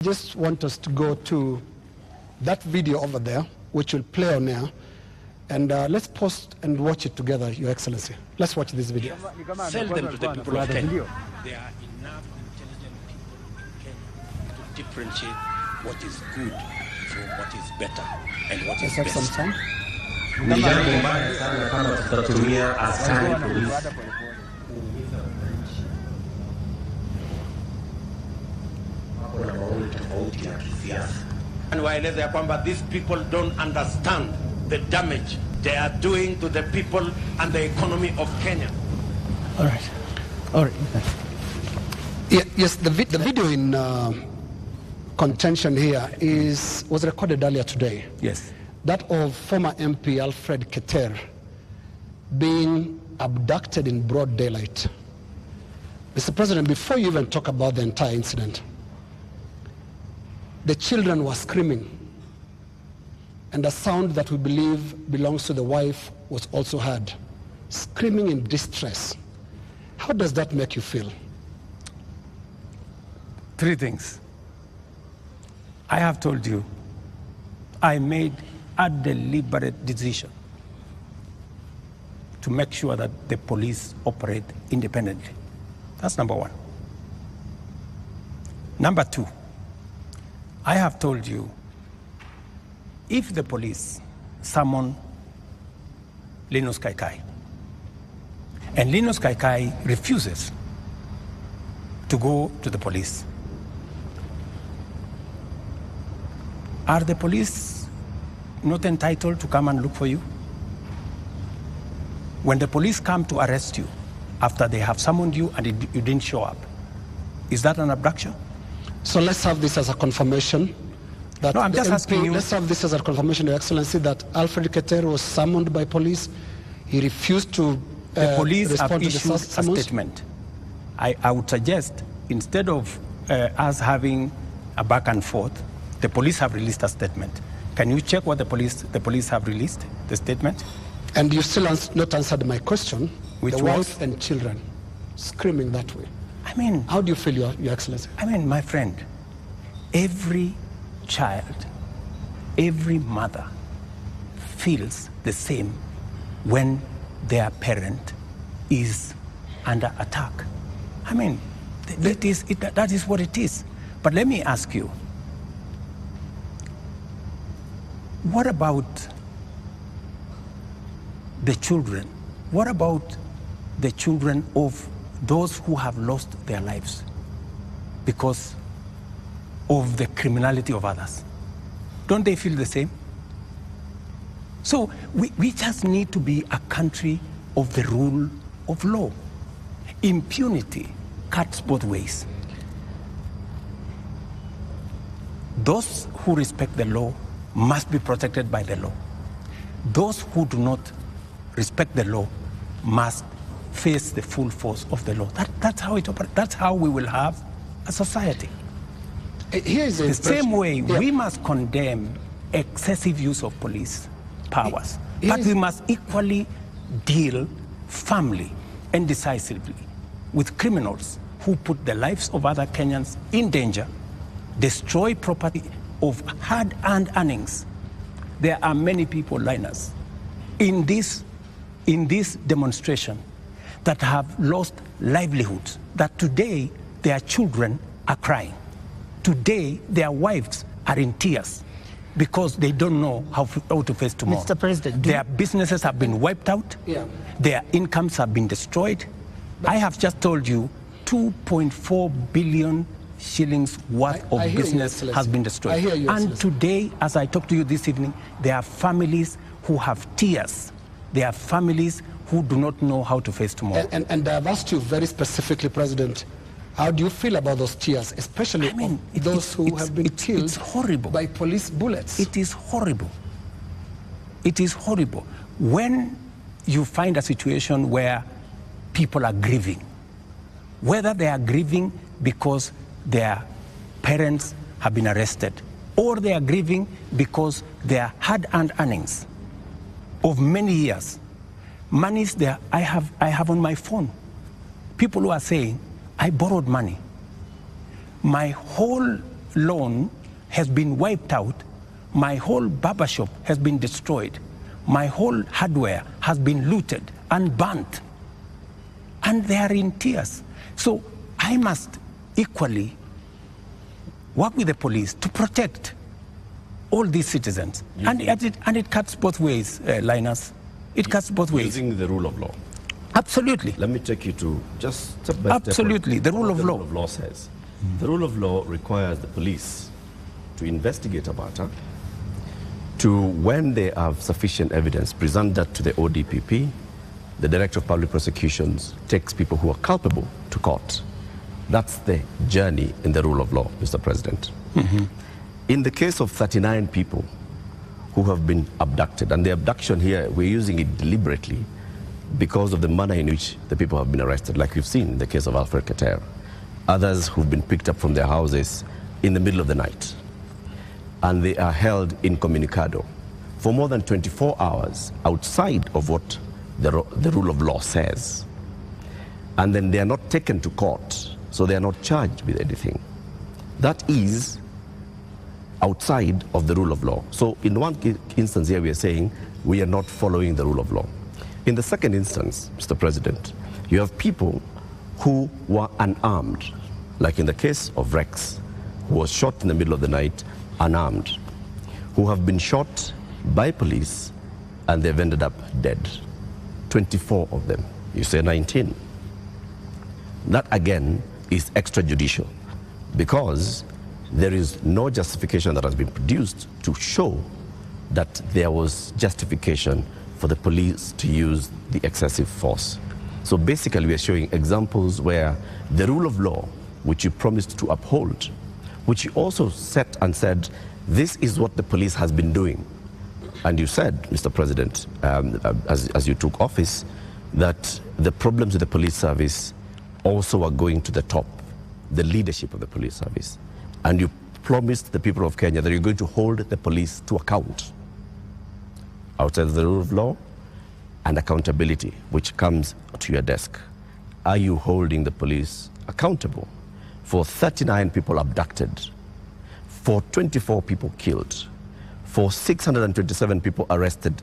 Just want us to go to that video over there, which will play on air, and let's post and watch it together, Your Excellency. Let's watch this video. Sell them to the people of Kenya. There are enough intelligent people in Kenya to differentiate what is good from what is better and what is best. Some song? Ni jambo mbaya sana kama tutatumia askari polisi. And waeleza ya kwamba these people don't understand the damage they are doing to the people and the economy of Kenya. All right. Yeah, yes, the video in contention here was recorded earlier today. Yes. That of former MP Alfred Keter being abducted in broad daylight. Mr. President, before you even talk about the entire incident, the children were screaming, and a sound that we believe belongs to the wife was also heard, screaming in distress. How does that make you feel? Three things. I have told you, I made a deliberate decision to make sure that the police operate independently. That's number one. Number two, I have told you, if the police summon Linus Kaikai, and Linus Kaikai refuses to go to the police, are the police not entitled to come and look for you? When the police come to arrest you after they have summoned you and you didn't show up, is that an abduction? So let's have this as a confirmation. That no, I'm just asking you. Let's have this as a confirmation, Your Excellency, that Alfred Keter was summoned by police. He refused to the police have respond to issued the a summons. statement. I would suggest, instead of us having a back and forth, the police have released a statement. Can you check what the police have released, the statement? And you still not answered my question. Which the was? wife and children screaming that way. I mean, how do you feel, Your Excellency? I mean, my friend, every child, every mother feels the same when their parent is under attack. I mean, that is what it is. But let me ask you, what about the children? What about the children of those who have lost their lives because of the criminality of others? Don't they feel the same? So we just need to be a country of the rule of law. Impunity cuts both ways. Those who respect the law must be protected by the law. Those who do not respect the law must face the full force of the law. That's how it operates. That's how we will have a society. Here's the same way we must condemn excessive use of police powers, but we must equally deal firmly and decisively with criminals who put the lives of other Kenyans in danger, destroy property of hard-earned earnings. There are many people, Linus, in this demonstration that have lost livelihoods, that today their children are crying. Today their wives are in tears because they don't know how to face tomorrow. Mr. President, their businesses have been wiped out. Yeah. Their incomes have been destroyed. I have just told you 2.4 billion shillings worth of business has been destroyed. I hear you, and today, as I talk to you this evening, there are families who have tears. There are families who do not know how to face tomorrow. And I've asked you very specifically, President, how do you feel about those tears, especially those who have been killed by police bullets? It is horrible. It is horrible. When you find a situation where people are grieving, whether they are grieving because their parents have been arrested, or they are grieving because their hard-earned earnings of many years, monies there, I have on my phone, people who are saying, I borrowed money. My whole loan has been wiped out. My whole barbershop has been destroyed. My whole hardware has been looted and burnt. And they are in tears. So I must equally work with the police to protect all these citizens. And it cuts both ways, Linus. It cuts both ways. Using the rule of law. Absolutely. Let me take you to just step by step. Absolutely, the rule of law. The rule of law says. The rule of law requires the police to investigate a matter, to, when they have sufficient evidence, present that to the ODPP. The Director of Public Prosecutions takes people who are culpable to court. That's the journey in the rule of law, Mr. President. In the case of 39 people who have been abducted, and the abduction here, we're using it deliberately because of the manner in which the people have been arrested, like we've seen in the case of Alfred Keter. Others who've been picked up from their houses in the middle of the night, and they are held incommunicado for more than 24 hours outside of what the rule of law says. And then they are not taken to court, so they are not charged with anything. That is outside of the rule of law. So in one instance here we are saying we are not following the rule of law. In the second instance, Mr. President, you have people who were unarmed, like in the case of Rex, who was shot in the middle of the night, unarmed, who have been shot by police and they've ended up dead. 24 of them. You say 19. That again is extrajudicial because there is no justification that has been produced to show that there was justification for the police to use the excessive force. So basically we are showing examples where the rule of law, which you promised to uphold, which you also set and said, this is what the police has been doing. And you said, Mr. President, as you took office, that the problems with the police service also are going to the top, the leadership of the police service. And you promised the people of Kenya that you're going to hold the police to account outside of the rule of law and accountability, which comes to your desk. Are you holding the police accountable for 39 people abducted, for 24 people killed, for 627 people arrested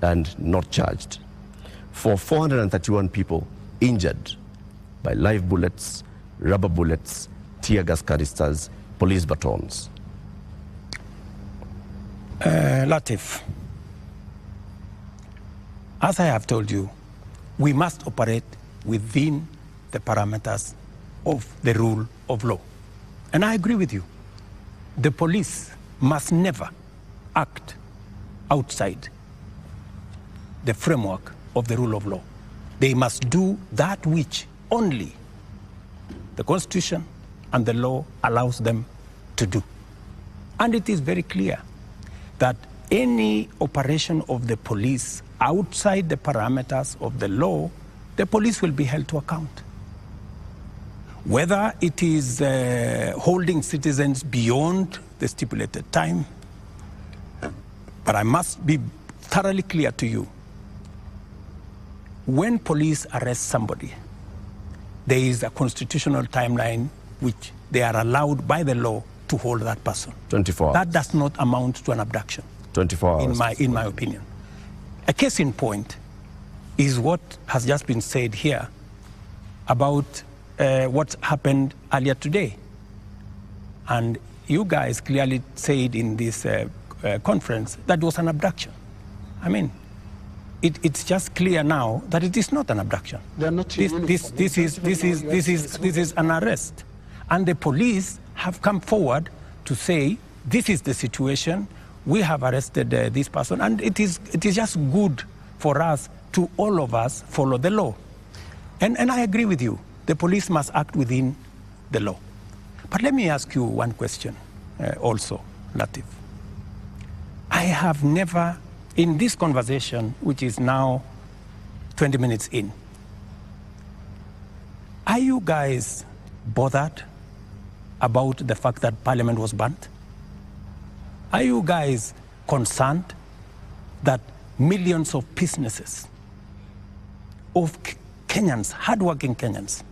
and not charged, for 431 people injured by live bullets, rubber bullets, tear gas canisters, police batons? Latif, as I have told you, we must operate within the parameters of the rule of law. And I agree with you. The police must never act outside the framework of the rule of law. They must do that which only the Constitution and the law allows them to do. And it is very clear that any operation of the police outside the parameters of the law, the police will be held to account. Whether it is holding citizens beyond the stipulated time, but I must be thoroughly clear to you. When police arrest somebody, there is a constitutional timeline which they are allowed by the law to hold that person. 24 hours. That does not amount to an abduction. 24 hours. In my opinion. A case in point is what has just been said here about what happened earlier today. And you guys clearly said in this conference that it was an abduction. I mean, it's just clear now that it is not an abduction. They're not this is an arrest. And the police have come forward to say, this is the situation, we have arrested this person, and it is just good for us to all of us follow the law. And I agree with you, the police must act within the law. But let me ask you one question also, Latif. I have never, in this conversation, which is now 20 minutes in, are you guys bothered about the fact that Parliament was burnt? Are you guys concerned that millions of businesses, of Kenyans, hardworking Kenyans,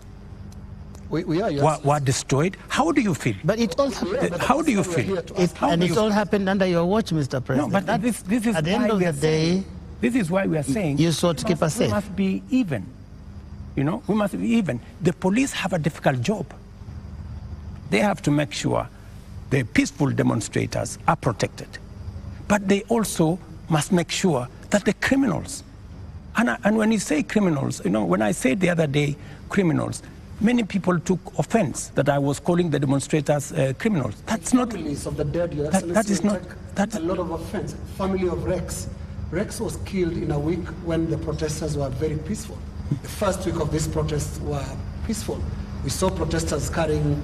We are, were destroyed. How do you feel? But it all happened. How do you feel? It all happened under your watch, Mr. President. No, but this is at the end of the day. This is why we are saying you sought to keep us safe. We must be even. You know, we must be even. The police have a difficult job. They have to make sure the peaceful demonstrators are protected. But they also must make sure that the criminals, and when you say criminals, you know, when I said the other day criminals, many people took offense that I was calling the demonstrators criminals. That's not. Families of the dead, Your that is not. That's a lot of offense. Family of Rex. Rex was killed in a week when the protesters were very peaceful. The first week of these protests were peaceful. We saw protesters carrying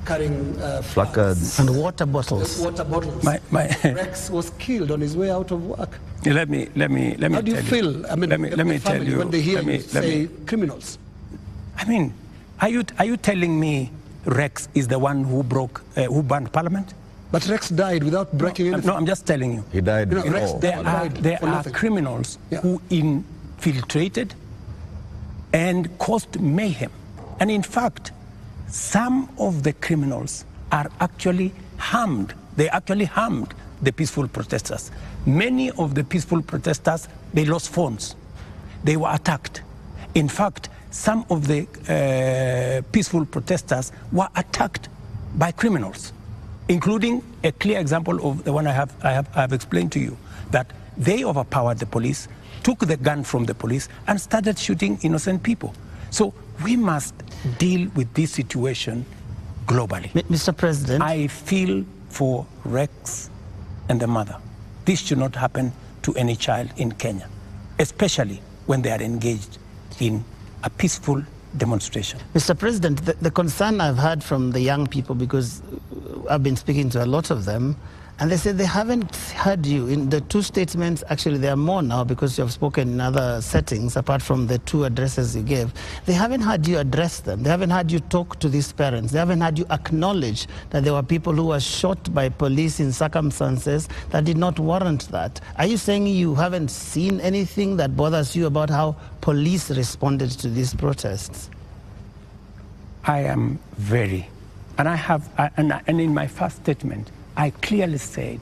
placards and water bottles. Rex was killed on his way out of work. Let me. How do you feel? I mean, let me tell you when they hear you say criminals. I mean, are you telling me Rex is the one who burned Parliament? But Rex died without breaking anything. No, I'm just telling you. He died. There are criminals who infiltrated and caused mayhem. And in fact, some of the criminals are actually harmed. They actually harmed the peaceful protesters. Many of the peaceful protesters, they lost phones. They were attacked. In fact, some of the peaceful protesters were attacked by criminals, including a clear example of the one I have explained to you, that they overpowered the police, took the gun from the police, and started shooting innocent people. So we must deal with this situation globally. Mr. President, I feel for Rex and the mother. This should not happen to any child in Kenya, especially when they are engaged in a peaceful demonstration. Mr. President, the concern I've heard from the young people, because I've been speaking to a lot of them, and they said they haven't heard you. In the two statements, actually there are more now because you have spoken in other settings, apart from the two addresses you gave. They haven't heard you address them. They haven't heard you talk to these parents. They haven't heard you acknowledge that there were people who were shot by police in circumstances that did not warrant that. Are you saying you haven't seen anything that bothers you about how police responded to these protests? I am very, and in my first statement, I clearly said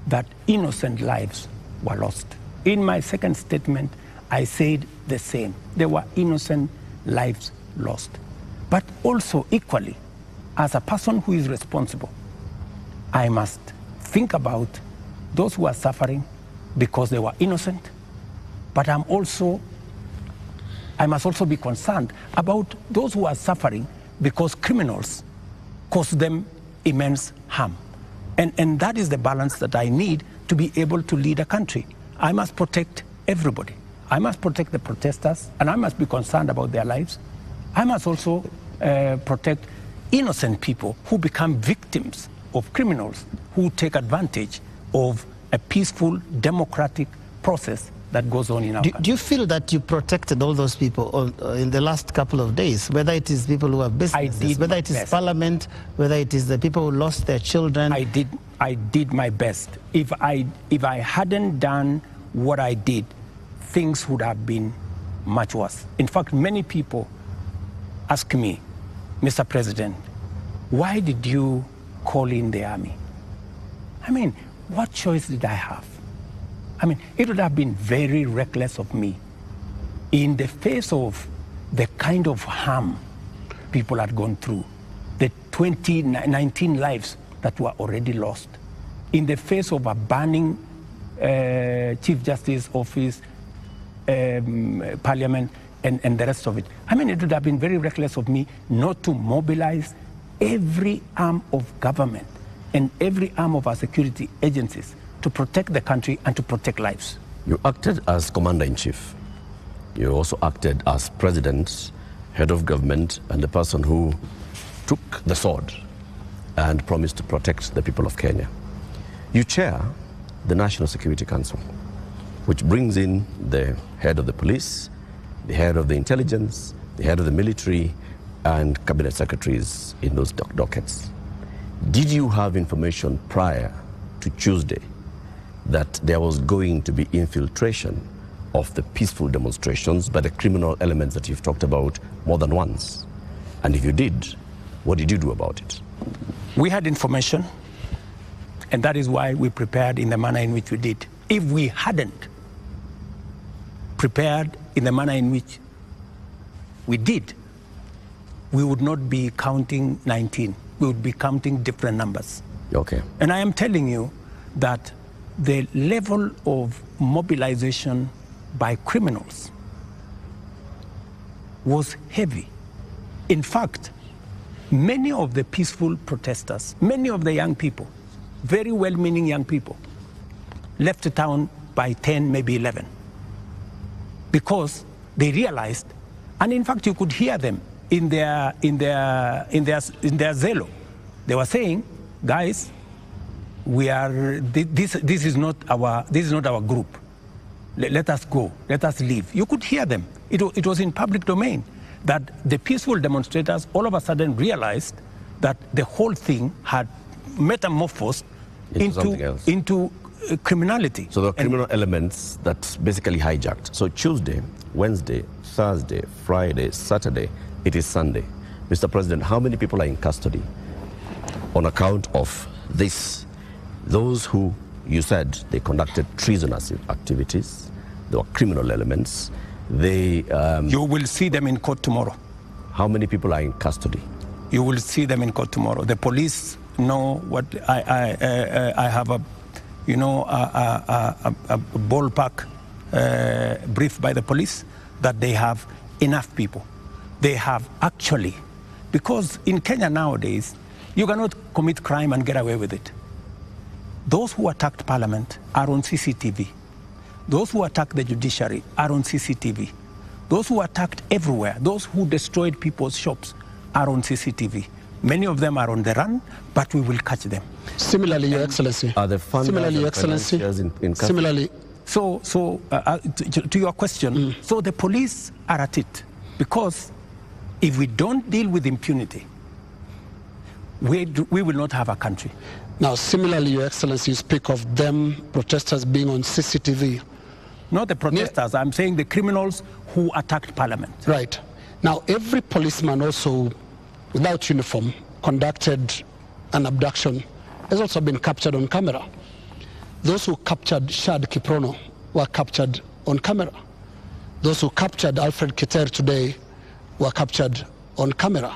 that innocent lives were lost. In my second statement, I said the same. There were innocent lives lost. But also equally, as a person who is responsible, I must think about those who are suffering because they were innocent, but I must also be concerned about those who are suffering because criminals cause them immense harm. And that is the balance that I need to be able to lead a country. I must protect everybody. I must protect the protesters, and I must be concerned about their lives. I must also protect innocent people who become victims of criminals who take advantage of a peaceful, democratic process that goes on in our country. Do you feel that you protected all those people in the last couple of days, whether it is people who have businesses, whether it is Parliament, whether it is the people who lost their children? I did my best. If I hadn't done what I did, things would have been much worse. In fact, many people ask me, Mr. President, why did you call in the army? I mean, what choice did I have? I mean, it would have been very reckless of me in the face of the kind of harm people had gone through, the 19 lives that were already lost, in the face of a burning Chief Justice office, Parliament, and the rest of it. I mean, it would have been very reckless of me not to mobilize every arm of government and every arm of our security agencies to protect the country and to protect lives. You acted as Commander-in-Chief. You also acted as President, Head of Government, and the person who took the sword and promised to protect the people of Kenya. You chair the National Security Council, which brings in the head of the police, the head of the intelligence, the head of the military, and cabinet secretaries in those dockets. Did you have information prior to Tuesday that there was going to be infiltration of the peaceful demonstrations by the criminal elements that you've talked about more than once? And if you did, what did you do about it? We had information, and that is why we prepared in the manner in which we did. If we hadn't prepared in the manner in which we did, we would not be counting 19. We would be counting different numbers. Okay. And I am telling you that the level of mobilization by criminals was heavy. In fact, many of the peaceful protesters, many of the young people, very well-meaning young people, left the town by 10, maybe 11, because they realized, and in fact you could hear them in their zelo. They were saying, guys, this is not our group. Let us go. Let us leave. You could hear them. It was in public domain that the peaceful demonstrators all of a sudden realized that the whole thing had metamorphosed into criminality. So the criminal elements that basically hijacked. So Tuesday, Wednesday, Thursday, Friday, Saturday, it is Sunday. Mr. President, how many people are in custody on account of this? Those who you said they conducted treasonous activities, there were criminal elements. You will see them in court tomorrow. How many people are in custody? You will see them in court tomorrow. The police know what I have a ballpark brief by the police that they have enough people. They have actually, because in Kenya nowadays, you cannot commit crime and get away with it. Those who attacked Parliament are on CCTV. Those who attacked the judiciary are on CCTV. Those who attacked everywhere, those who destroyed people's shops are on CCTV. Many of them are on the run, but we will catch them. Similarly, Your Excellency. Are the funders similarly, Your Excellency. In similarly. To your question, so the police are at it, because if we don't deal with impunity, we will not have a country. Now, similarly, Your Excellency, you speak of them, protesters being on CCTV. Not the protesters, I'm saying the criminals who attacked Parliament. Right. Now, every policeman also, without uniform, conducted an abduction, has also been captured on camera. Those who captured Shad Kiprono were captured on camera. Those who captured Alfred Keter today were captured on camera.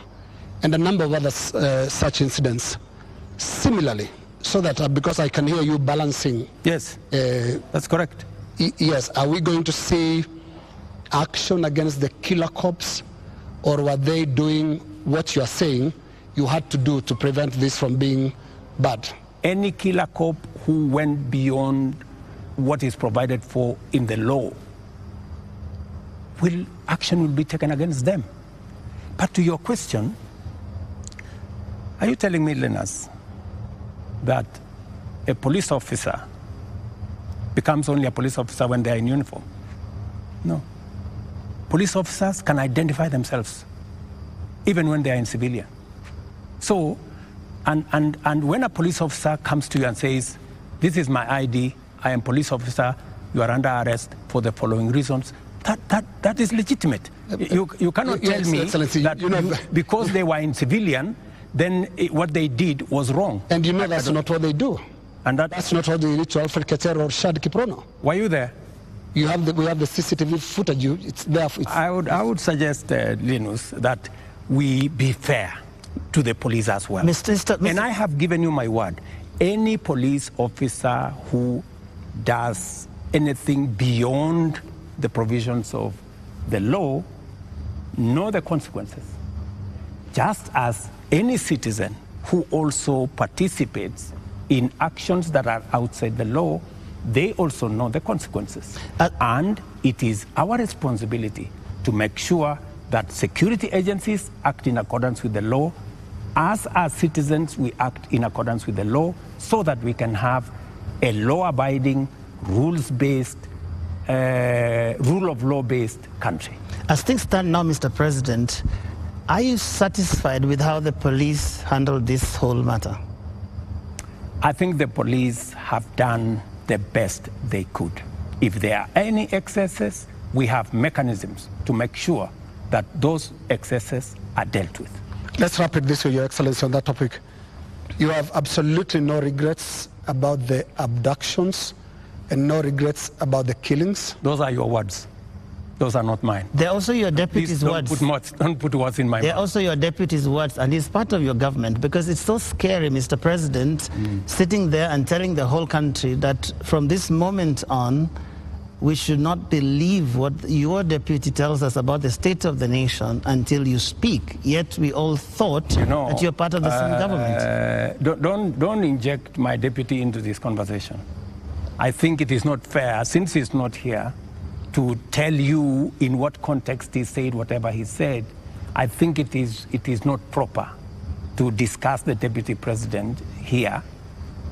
And a number of other such incidents. Similarly, so that because I can hear you balancing. Yes, that's correct. Yes, are we going to see action against the killer cops, or were they doing what you are saying you had to do to prevent this from being bad? Any killer cop who went beyond what is provided for in the law, action will be taken against them. But to your question, are you telling me, Linus, that a police officer becomes only a police officer when they are in uniform? No. Police officers can identify themselves even when they are in civilian. So, and when a police officer comes to you and says, this is my ID, I am police officer, you are under arrest for the following reasons, that is legitimate. You cannot tell me that because they were in civilian, then what they did was wrong. And you know that's not what they do. And that's not what they did to Alfred Keter or Shad Kiprono. Were you there? We have the CCTV footage. It's there. I would suggest, Linus, that we be fair to the police as well. Mr. And I have given you my word. Any police officer who does anything beyond the provisions of the law know the consequences. Just as any citizen who also participates in actions that are outside the law, they also know the consequences. And it is our responsibility to make sure that security agencies act in accordance with the law. As citizens, we act in accordance with the law so that we can have a law-abiding, rules-based, rule of law-based country. As things stand now, Mr. President, are you satisfied with how the police handled this whole matter? I think the police have done the best they could. If there are any excesses, we have mechanisms to make sure that those excesses are dealt with. Let's wrap it this way, Your Excellency, on that topic. You have absolutely no regrets about the abductions and no regrets about the killings? Those are your words. Those are not mine. They're also your deputy's words. Don't put words in my mouth. They're also your deputy's words, and he's part of your government, because it's so scary, Mr. President, sitting there and telling the whole country that from this moment on, we should not believe what your deputy tells us about the state of the nation until you speak. Yet we all thought that you're part of the same government. Don't inject my deputy into this conversation. I think it is not fair, since he's not here, to tell you in what context he said whatever he said. I think it is not proper to discuss the deputy president here,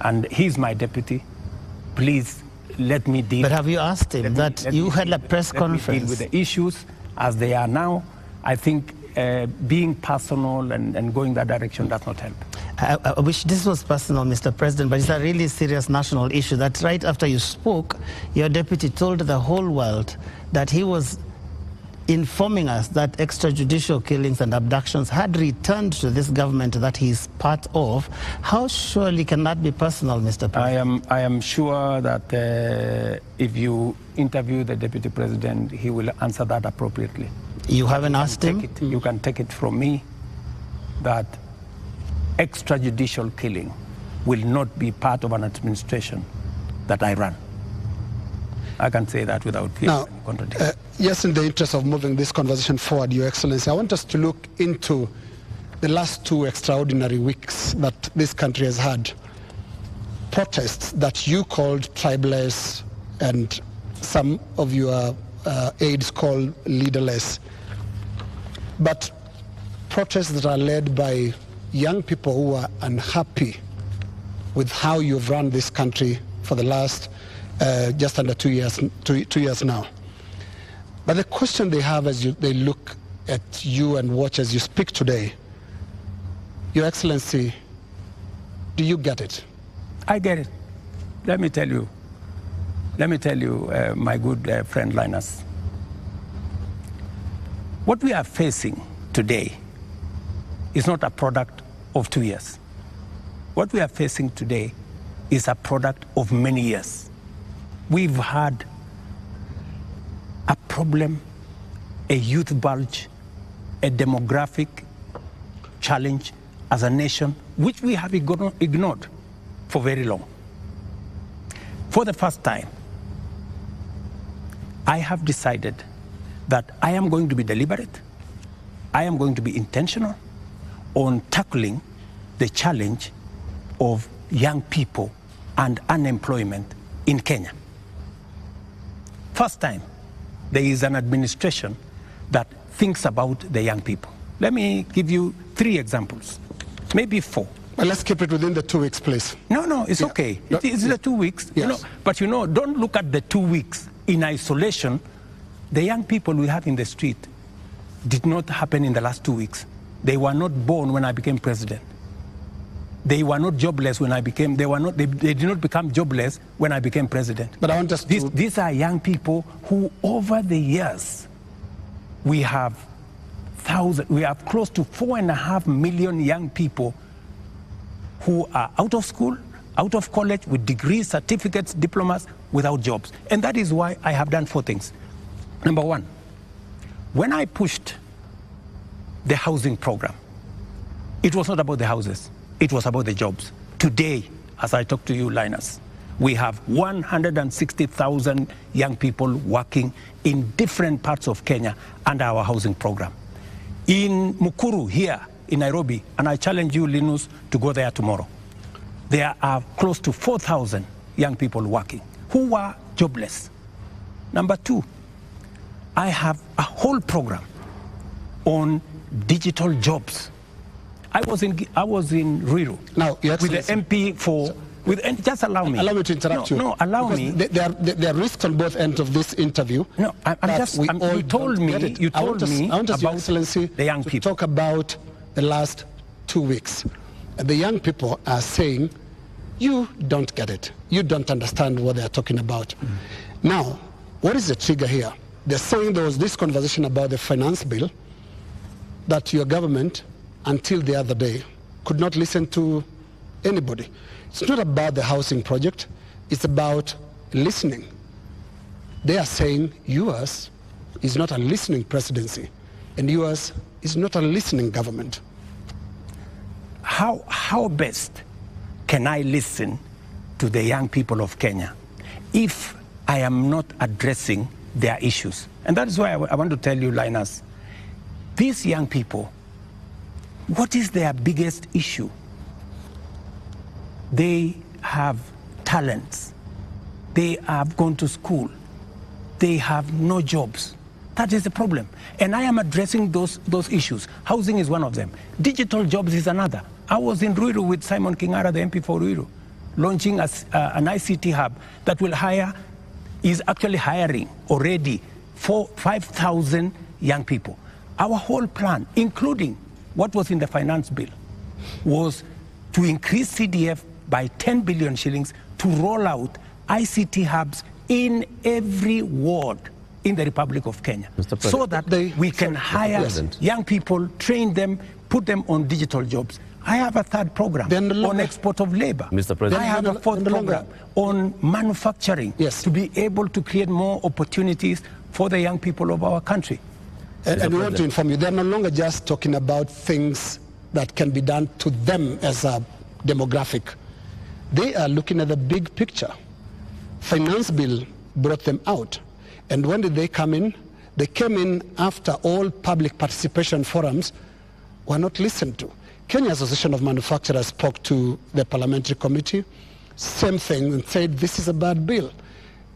and he's my deputy. Please let me deal. But have you asked him that you had a press conference? Let me deal with the issues as they are now. I think being personal and going that direction does not help. I wish this was personal, Mr. President, but it's a really serious national issue that right after you spoke, your deputy told the whole world that he was informing us that extrajudicial killings and abductions had returned to this government that he's part of. How surely can that be personal, Mr. President? I am sure that if you interview the deputy president, he will answer that appropriately. You haven't asked him? You can take it from me that extrajudicial killing will not be part of an administration that I run. I can say that without fear of contradiction. Yes, in the interest of moving this conversation forward, Your Excellency, I want us to look into the last 2 extraordinary weeks that this country has had. Protests that you called tribeless and some of your aides called leaderless. But protests that are led by young people who are unhappy with how you've run this country for the last just under 2 years now. But the question they have as they look at you and watch as you speak today, Your Excellency, do you get it? I get it. Let me tell you, my good friend Linus, what we are facing today is not a product of 2 years. What we are facing today is a product of many years. We've had a problem, a youth bulge, a demographic challenge as a nation, which we have ignored for very long. For the first time, I have decided that I am going to be deliberate, I am going to be intentional on tackling the challenge of young people and unemployment in Kenya. First time, there is an administration that thinks about the young people. Let me give you 3 examples, maybe 4. Well, let's keep it within the 2 weeks, please. No, it's okay. It's the 2 weeks. Yes. But don't look at the 2 weeks in isolation. The young people we have in the street did not happen in the last 2 weeks. They were not born when I became president. They were not jobless when I became, they did not become jobless when I became president. But I want us to... These are young people who over the years, we have close to 4.5 million young people who are out of school, out of college, with degrees, certificates, diplomas, without jobs. And that is why I have done 4 things. Number 1, when I pushed the housing program, it was not about the houses. It was about the jobs. Today, as I talk to you, Linus, we have 160,000 young people working in different parts of Kenya under our housing program. In Mukuru, here in Nairobi, and I challenge you, Linus, to go there tomorrow, there are close to 4,000 young people working who were jobless. Number 2, I have a whole program on digital jobs. I was in Ruiru now, with the MP for... just allow me. Allow me to interrupt you. No, allow me. There are risks on both ends of this interview. No, you told me about Your Excellency, the young people. Talk about the last 2 weeks. The young people are saying, you don't get it. You don't understand what they're talking about. Now, what is the trigger here? They're saying there was this conversation about the finance bill, that your government, until the other day, could not listen to anybody. It's not about the housing project, it's about listening. They are saying yours is not a listening presidency, and yours is not a listening government. How best can I listen to the young people of Kenya if I am not addressing their issues? And that is why I want to tell you, Linus, these young people, what is their biggest issue? They have talents. They have gone to school. They have no jobs. That is the problem. And I am addressing those issues. Housing is one of them. Digital jobs is another. I was in Ruiru with Simon Kingara, the MP for Ruiru, launching an ICT hub that will is actually hiring already 5,000 young people. Our whole plan, including what was in the finance bill, was to increase CDF by 10 billion shillings to roll out ICT hubs in every ward in the Republic of Kenya, so that we can hire young people, train them, put them on digital jobs. I have a third program on export of labor. Mr. President. I have a fourth program on manufacturing, to be able to create more opportunities for the young people of our country. And we want to inform you, they're no longer just talking about things that can be done to them as a demographic. They are looking at the big picture. Finance bill brought them out. And when did they come in? They came in after all public participation forums were not listened to. Kenya Association of Manufacturers spoke to the parliamentary committee, same thing, and said this is a bad bill.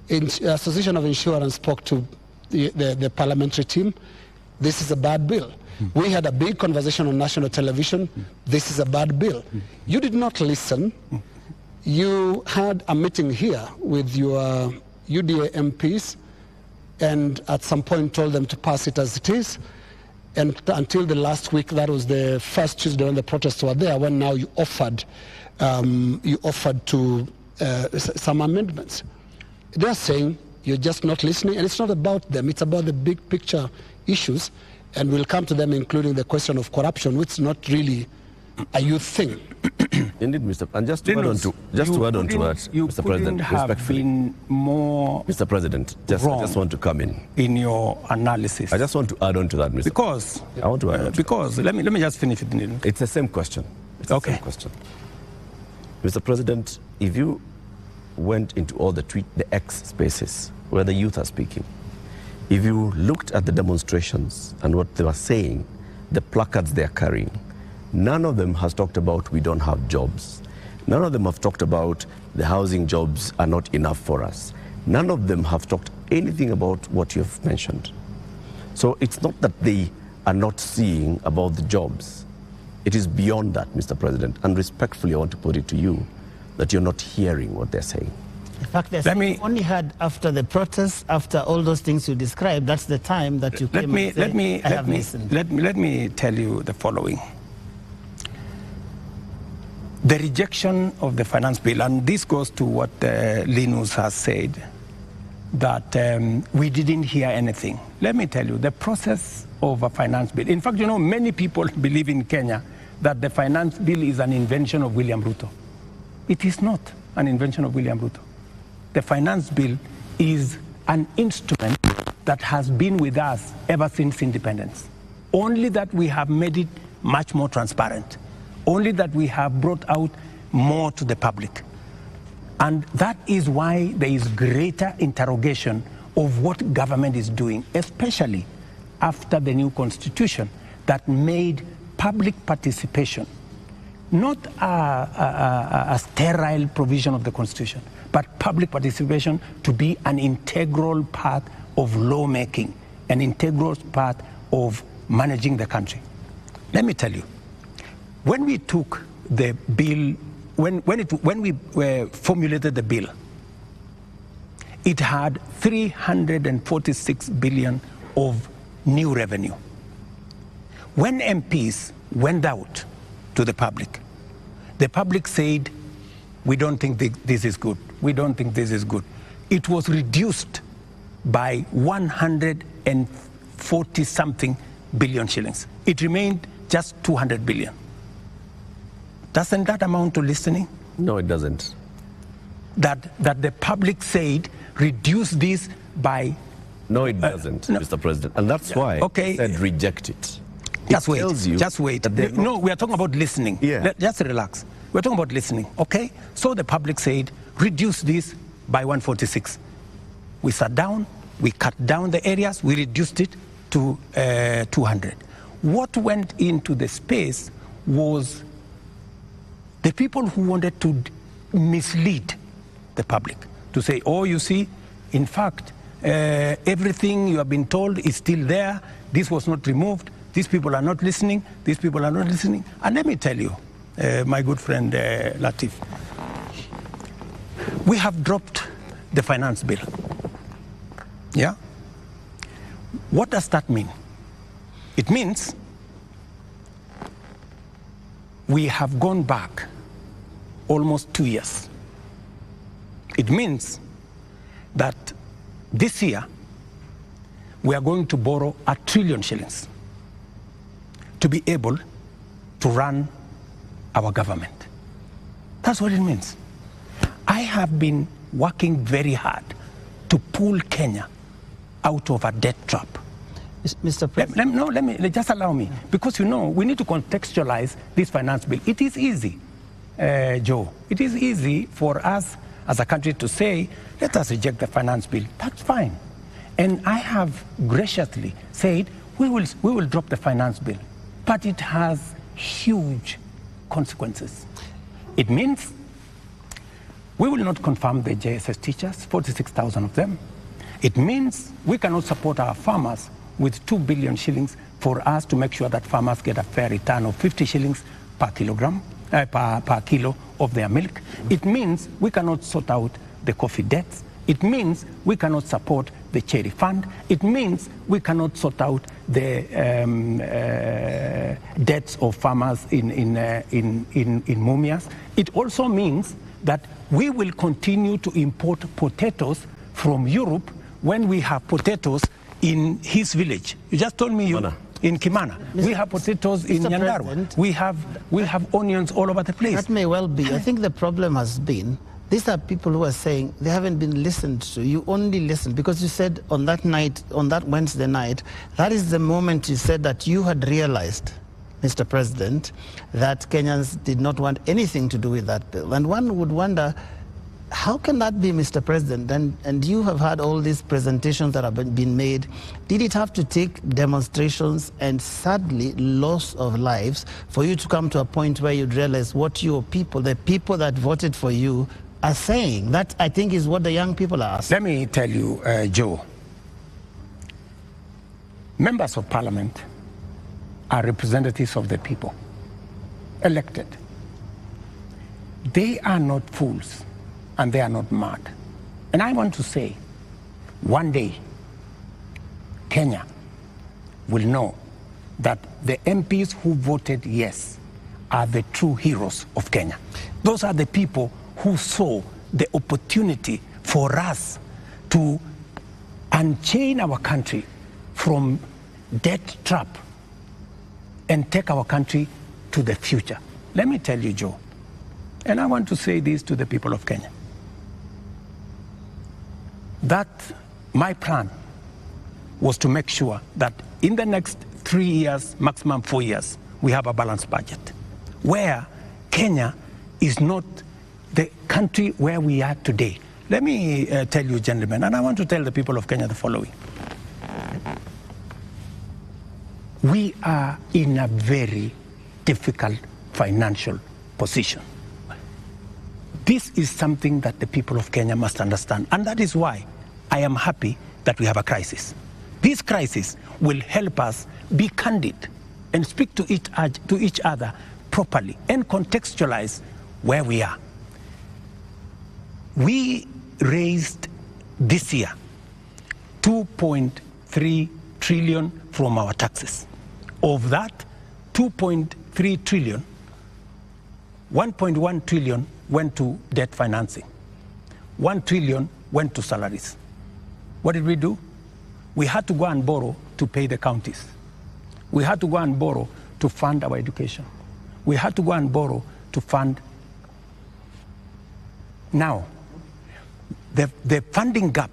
Association of Insurance spoke to the parliamentary team, this is a bad bill. We had a big conversation on national television, this is a bad bill. You did not listen. You had a meeting here with your UDA MPs, and at some point told them to pass it as it is. And until the last week, that was the first Tuesday when the protests were there, when now you offered to some amendments. They're saying you're just not listening, and it's not about them, it's about the big picture issues, and we'll come to them, including the question of corruption, which is not really a youth thing. Indeed, Mr. And just to add on to that, Mr. President, respectfully, Mr. President, I just want to come in your analysis. I just want to add on to that, Mr. Because I want to add on to because let me just finish it. It's the same question. It's the same question. Mr. President, if you went into all the X spaces where the youth are speaking, if you looked at the demonstrations and what they were saying, the placards they are carrying, none of them has talked about we don't have jobs. None of them have talked about the housing jobs are not enough for us. None of them have talked anything about what you've mentioned. So it's not that they are not seeing about the jobs. It is beyond that, Mr. President. And respectfully, I want to put it to you that you're not hearing what they're saying. In fact, they only had after the protests, after all those things you described, that's the time that you came and said, let me tell you the following. The rejection of the finance bill, and this goes to what Linus has said, that we didn't hear anything. Let me tell you, the process of a finance bill, in fact, you know, many people believe in Kenya that the finance bill is an invention of William Ruto. It is not an invention of William Ruto. The finance bill is an instrument that has been with us ever since independence. Only that we have made it much more transparent. Only that we have brought out more to the public. And that is why there is greater interrogation of what government is doing, especially after the new constitution that made public participation not a sterile provision of the constitution, but public participation to be an integral part of lawmaking, an integral part of managing the country. Let me tell you, when we took the bill, when we formulated the bill, it had 346 billion of new revenue. When MPs went out to the public said, we don't think this is good. We don't think this is good. It was reduced by 140-something billion shillings. It remained just 200 billion. Doesn't that amount to listening? No, it doesn't. That the public said, reduce this by... No, it doesn't, no. Mr. President. And that's why I said reject it. Just wait. Just wait. No, we are talking about listening. Yeah. Just relax. We're talking about listening, okay? So the public said, reduce this by 146. We sat down, we cut down the areas, we reduced it to 200. What went into the space was the people who wanted to mislead the public, to say, oh, you see, in fact, everything you have been told is still there. This was not removed. These people are not listening. These people are not listening. And let me tell you, my good friend Latif, we have dropped the finance bill. Yeah? What does that mean? It means we have gone back almost 2 years. It means that this year we are going to borrow 1 trillion shillings to be able to run our government. That's what it means. I have been working very hard to pull Kenya out of a debt trap. Mr. President. Let me just allow me, because you know we need to contextualize this finance bill. It is easy, Joe. It is easy for us as a country to say, let us reject the finance bill. That's fine. And I have graciously said, we will drop the finance bill. But it has huge consequences. It means we will not confirm the JSS teachers, 46,000 of them. It means we cannot support our farmers with 2 billion shillings for us to make sure that farmers get a fair return of 50 shillings per kilogram, per kilo of their milk. It means we cannot sort out the coffee debts. It means we cannot support the cherry fund. It means we cannot sort out the debts of farmers in Mumias. It also means that we will continue to import potatoes from Europe when we have potatoes in his village. You just told me in Kimana. We have potatoes in Nyandarua. We have onions all over the place. That may well be. I think the problem has been, these are people who are saying they haven't been listened to. You only listened because you said on that night, on that Wednesday night, that is the moment you said that you had realized, Mr. President, that Kenyans did not want anything to do with that bill. And one would wonder, how can that be, Mr. President? And you have had all these presentations that have been made. Did it have to take demonstrations and sadly loss of lives for you to come to a point where you'd realize what your people, the people that voted for you, are saying? That, I think, is what the young people are asking. Let me tell you, Joe, members of parliament are representatives of the people, elected. They are not fools and they are not mad. And I want to say, one day, Kenya will know that the MPs who voted yes are the true heroes of Kenya. Those are the people who saw the opportunity for us to unchain our country from debt trap and take our country to the future. Let me tell you, Joe, and I want to say this to the people of Kenya, that my plan was to make sure that in the next 3 years, maximum 4 years, we have a balanced budget, where Kenya is not the country where we are today. Let me tell you, gentlemen, and I want to tell the people of Kenya the following. We are in a very difficult financial position. This is something that the people of Kenya must understand, and that is why I am happy that we have a crisis. This crisis will help us be candid and speak to each other properly and contextualize where we are. We raised this year 2.3 trillion from our taxes. Of that 2.3 trillion, 1.1 trillion went to debt financing. 1 trillion went to salaries. What did we do? We had to go and borrow to pay the counties. We had to go and borrow to fund our education. We had to go and borrow to fund. Now, the funding gap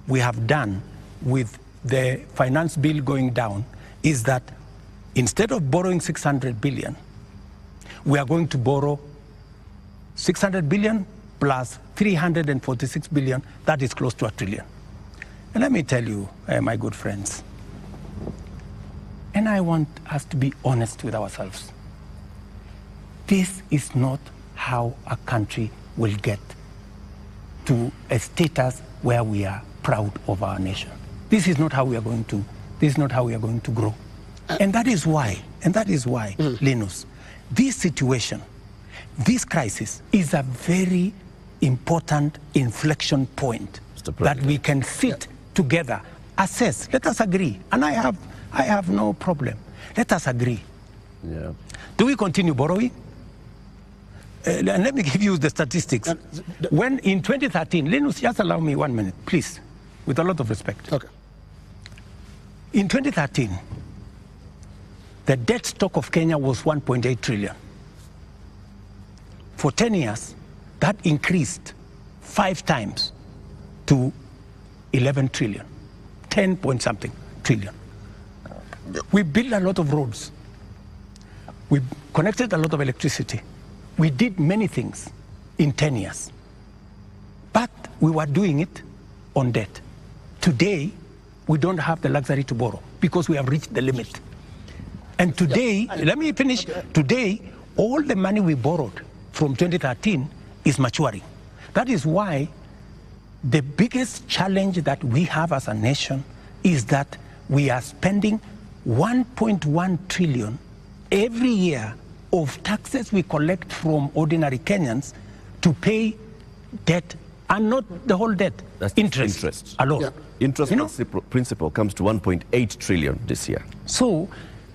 we have done with the finance bill going down is that instead of borrowing 600 billion, we are going to borrow 600 billion plus 346 billion. That is close to $1 trillion. And let me tell you, my good friends, and I want us to be honest with ourselves. This is not how a country will get to a status where we are proud of our nation. This is not how we are going to. This is not how we are going to grow. And that is why. Linus, this situation, this crisis is a very important inflection point that we can sit together, assess. Let us agree, and I have no problem. Let us agree. Yeah. Do we continue borrowing? And let me give you the statistics. When in 2013, Linus, just allow me 1 minute, please, with a lot of respect. Okay. In 2013, the debt stock of Kenya was 1.8 trillion. For 10 years, that increased 5 times to 11 trillion, 10 point something trillion. We built a lot of roads. We connected a lot of electricity. We did many things in 10 years. But we were doing it on debt. Today, we don't have the luxury to borrow because we have reached the limit. And today, let me finish. Today, all the money we borrowed from 2013 is maturing. That is why the biggest challenge that we have as a nation is that we are spending 1.1 trillion every year of taxes we collect from ordinary Kenyans to pay debt, and not the whole debt. That's interest alone. Yeah. Interest principle comes to 1.8 trillion this year. So,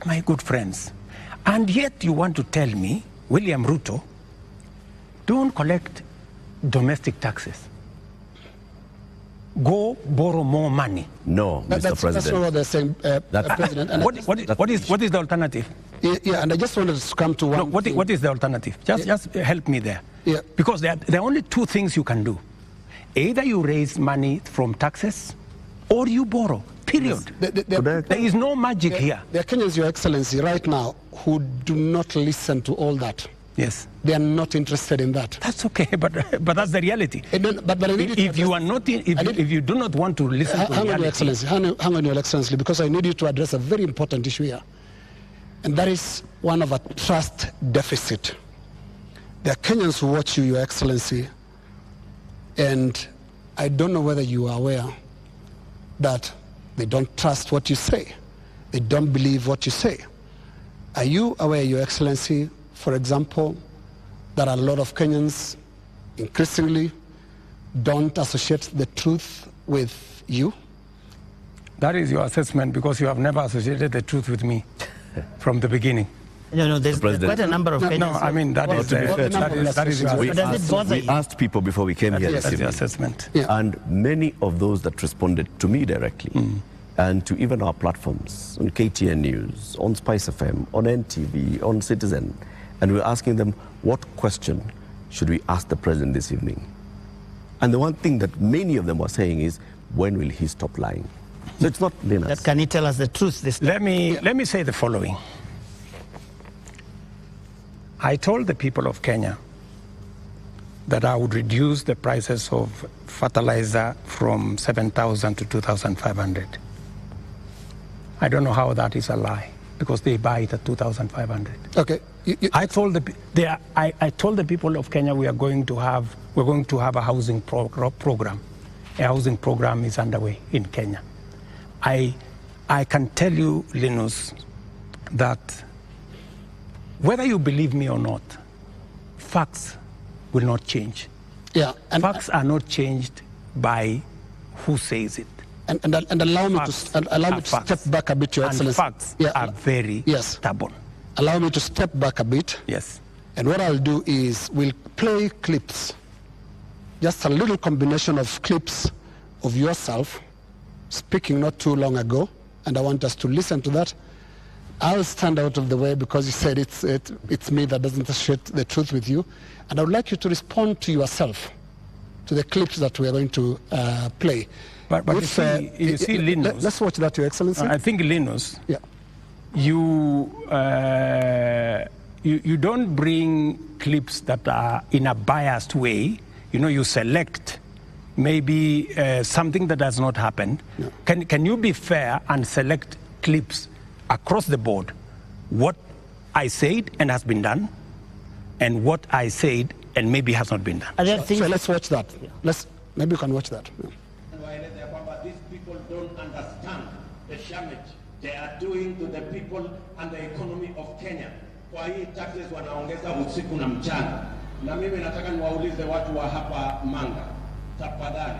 my good friends, and yet you want to tell me, William Ruto, don't collect domestic taxes. Go borrow more money. No, Mr. President. That's not what they're saying, President. And What is the alternative? Yeah, and I just wanted to come to one. No, what is the alternative? Just help me there. Yeah. Because there are only two things you can do. Either you raise money from taxes or you borrow, period. There is no magic here. There are Kenyans, Your Excellency, right now who do not listen to all that. Yes. They are not interested in that. That's okay, but that's the reality. But I need if you are not, if you do not want to listen to reality. Your Excellency, hang on, Your Excellency, because I need you to address a very important issue here. And that is one of a trust deficit. There are Kenyans who watch you, Your Excellency, and I don't know whether you are aware that they don't trust what you say. They don't believe what you say. Are you aware, Your Excellency, for example, that a lot of Kenyans increasingly don't associate the truth with you? That is your assessment, because you have never associated the truth with me from the beginning. No, there's quite a number of Kenyans. No, I mean, that is your assessment. We asked people before we came here this That's evening. your assessment. Yeah. And many of those that responded to me directly, and to even our platforms, on KTN News, on Spice FM, on NTV, on Citizen, and we're asking them, what question should we ask the president this evening? And the one thing that many of them were saying is, when will he stop lying? So it's not Linus. Can he tell us the truth this time? Let me say the following. I told the people of Kenya that I would reduce the prices of fertilizer from 7,000 to 2,500. I don't know how that is a lie, because they buy it at 2,500. Okay. I told the people of Kenya we're going to have a housing program. A housing program is underway in Kenya. I can tell you, Linus, that whether you believe me or not, facts will not change. Yeah. And facts are not changed by who says it. And allow me to step back a bit, Your Excellency. And facts are very stubborn. Allow me to step back a bit. Yes. And what I'll do is we'll play clips, just a little combination of clips of yourself speaking not too long ago, and I want us to listen to that, I'll stand out of the way because you said it's me that doesn't share the truth with you. And I would like you to respond to yourself, to the clips that we are going to play. But you see, Linus. Let's watch that, Your Excellency. I think, Linus, yeah. you don't bring clips that are in a biased way. You know, you select maybe something that has not happened. Yeah. Can you be fair and select clips across the board? What I said and has been done, and what I said and maybe has not been done. So let's watch that. Maybe you can watch that. Yeah. These people don't understand the damage they are doing to the people and the economy of Kenya. Kwa hii taxes wanaongeza usiku na mchana. Na mimi nataka niwaulize watu wa hapa Manga, tafadhali,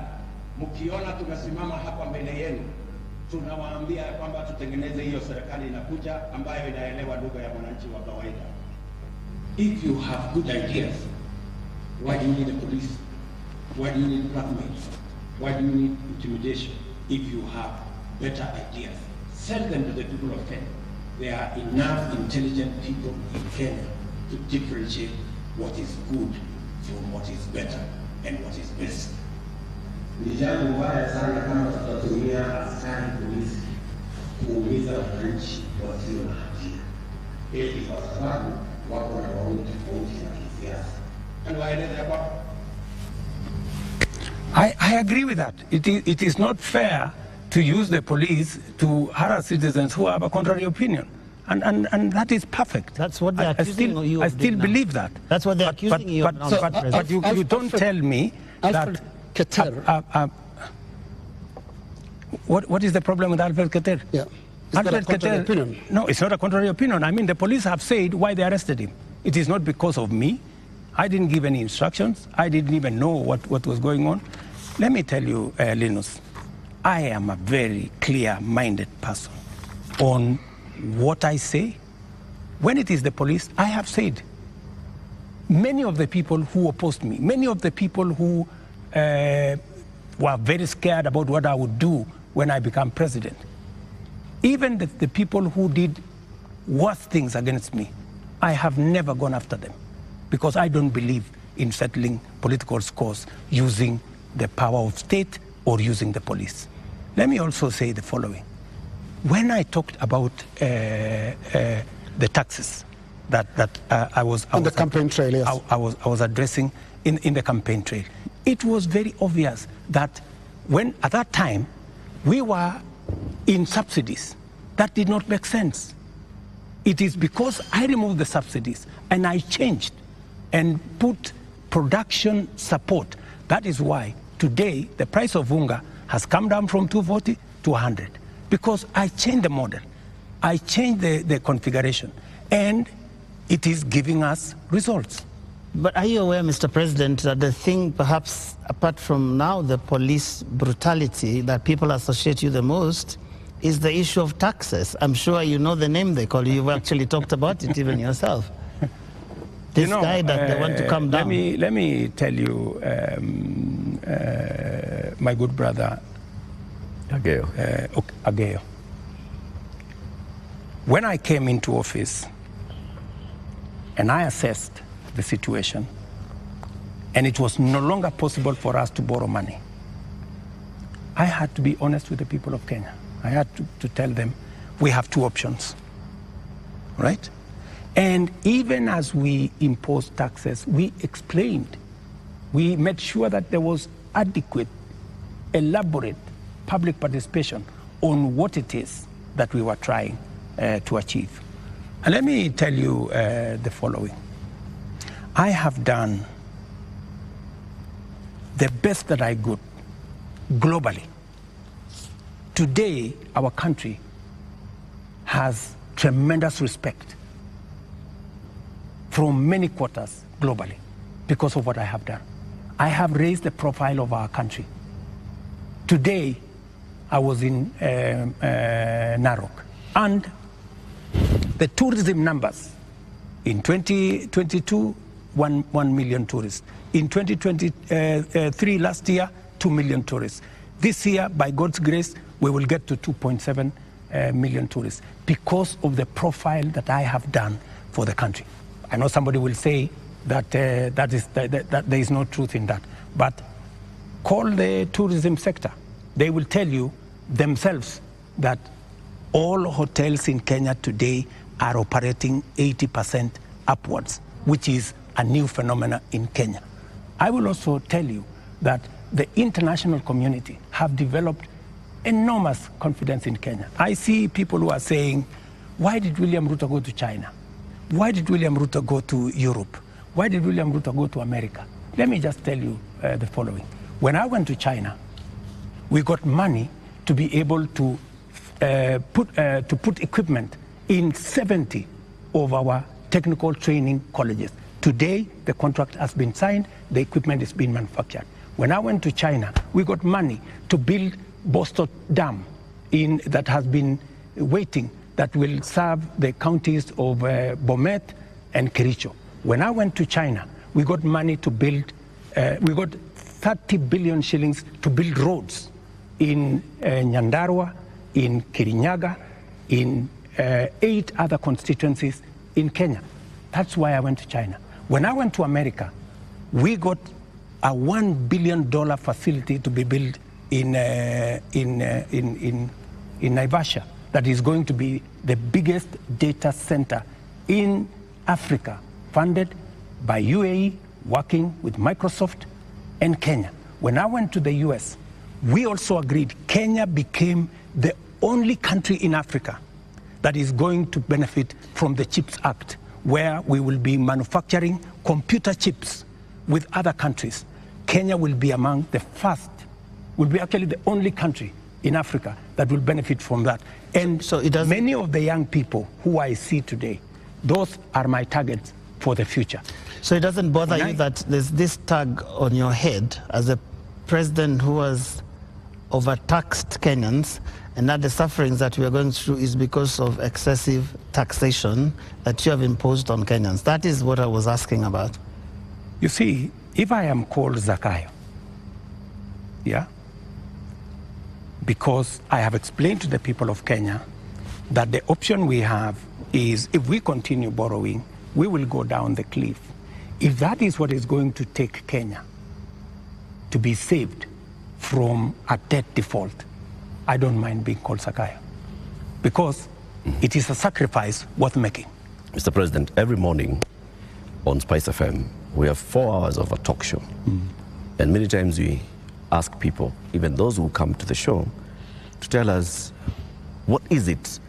mkiona tumesimama hapa mbele yenu, tunawaambia kwamba tutengeneze hiyo serikali inakuja ambayo inaelewa lugha ya mwananchi wa kawaida. If you have good ideas, why do you need the police? Why do you need blackmail? Why do you need intimidation? If you have better ideas, send them to the people of Kenya. There are enough intelligent people in Kenya to differentiate what is good from what is better and what is best. Ni jambo baya sana kama tutatumia askari polisi kuumiza wananchi wasio na hatia, eti kwa sababu wako na maoni tofauti ya kisiasa. And waeleze hapa. I agree with that. It is not fair to use the police to harass citizens who have a contrary opinion. And that is perfect. That's what they're accusing you of. I still believe that. That's what they're accusing you of. But you don't tell me that... What is the problem with Alfred Keter? Yeah. Alfred Keter, no, it's not a contrary opinion. I mean, the police have said why they arrested him. It is not because of me. I didn't give any instructions. I didn't even know what was going on. Let me tell you, Linus, I am a very clear-minded person on what I say. When it is the police, I have said, many of the people who opposed me, many of the people who were very scared about what I would do when I become president, even the people who did worse things against me, I have never gone after them because I don't believe in settling political scores using the power of state or using the police. Let me also say the following. When I talked about the taxes that I was campaign trail, yes. I was addressing in the campaign trail, it was very obvious that when at that time we were in subsidies that did not make sense. It is because I removed the subsidies and I changed and put production support. That is why today the price of unga has come down from 240 to 100. Because I changed the model, I changed the configuration, and it is giving us results. But are you aware, Mr. President, that the thing, perhaps apart from now the police brutality that people associate you the most, is the issue of taxes? I'm sure you know the name they call you. You've actually talked about it even yourself. This guy that they want to come down. Let me tell you, my good brother, Ageo. When I came into office and I assessed the situation, and it was no longer possible for us to borrow money, I had to be honest with the people of Kenya. I had to tell them we have two options, right? And even as we imposed taxes, we explained, we made sure that there was adequate, elaborate public participation on what it is that we were trying to achieve. And let me tell you the following. I have done the best that I could globally. Today, our country has tremendous respect from many quarters globally because of what I have done. I have raised the profile of our country. Today, I was in Narok, and the tourism numbers in 2022, 1 million tourists. In 2023, last year, 2 million tourists. This year, by God's grace, we will get to 2.7 million tourists because of the profile that I have done for the country. I know somebody will say that, that there is no truth in that, but call the tourism sector. They will tell you themselves that all hotels in Kenya today are operating 80% upwards, which is a new phenomenon in Kenya. I will also tell you that the international community have developed enormous confidence in Kenya. I see people who are saying, why did William Ruto go to China? Why did William Ruto go to Europe? Why did William Ruto go to America? Let me just tell you the following. When I went to China, we got money to be able to put equipment in 70 of our technical training colleges. Today, the contract has been signed, the equipment is being manufactured. When I went to China, we got money to build Bostock Dam that has been waiting, that will serve the counties of Bomet and Kericho. When I went to China, we got money to build, we got 30 billion shillings to build roads in Nyandarua, in Kirinyaga, in 8 other constituencies in Kenya. That's why I went to China. When I went to America, we got a $1 billion facility to be built in Naivasha that is going to be the biggest data center in Africa, funded by UAE, working with Microsoft and Kenya. When I went to the US, we also agreed Kenya became the only country in Africa that is going to benefit from the CHIPS Act, where we will be manufacturing computer chips with other countries. Kenya will be among the first, will be actually the only country in Africa that will benefit from that. And so many of the young people who I see today, those are my targets for the future. So it doesn't bother you that there's this tag on your head as a president who has overtaxed Kenyans, and that the sufferings that we are going through is because of excessive taxation that you have imposed on Kenyans? That is what I was asking about. You see, if I am called Zakayo, yeah, because I have explained to the people of Kenya that the option we have is, if we continue borrowing, we will go down the cliff. If that is what is going to take Kenya to be saved from a debt default, I don't mind being called Zakayo, because it is a sacrifice worth making. Mr. President, every morning on Spice FM, we have 4 hours of a talk show. And many times we ask people, even those who come to the show, to tell us what is it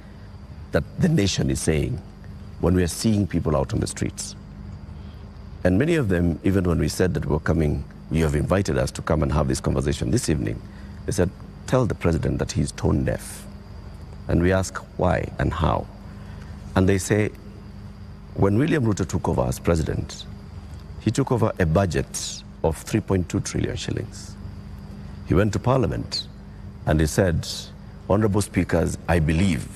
that the nation is saying when we are seeing people out on the streets. And many of them, even when we said that we're coming, you have invited us to come and have this conversation this evening, they said, tell the president that he's tone deaf. And we ask why and how. And they say, when William Ruto took over as president, he took over a budget of 3.2 trillion shillings. He went to Parliament and he said, Honorable Speakers, I believe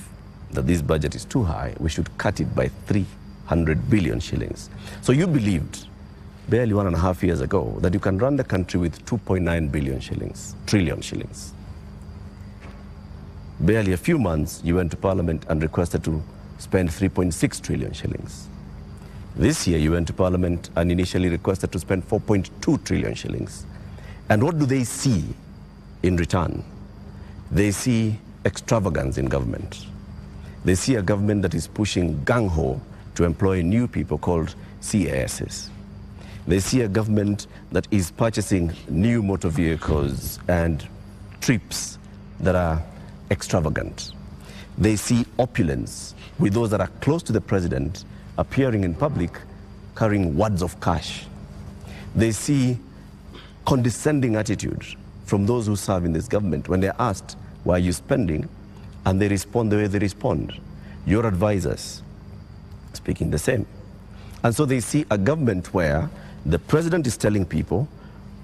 that this budget is too high. We should cut it by 300 billion shillings. So you believed barely 1.5 years ago that you can run the country with 2.9 trillion shillings. Barely a few months, you went to Parliament and requested to spend 3.6 trillion shillings. This year, you went to Parliament and initially requested to spend 4.2 trillion shillings. And what do they see in return? They see extravagance in government. They see a government that is pushing gung-ho to employ new people called CASs. They see a government that is purchasing new motor vehicles and trips that are extravagant. They see opulence with those that are close to the president appearing in public carrying wads of cash. They see condescending attitude from those who serve in this government when they're asked, why are you spending? And they respond the way they respond. Your advisors speaking the same. And so they see a government where the president is telling people,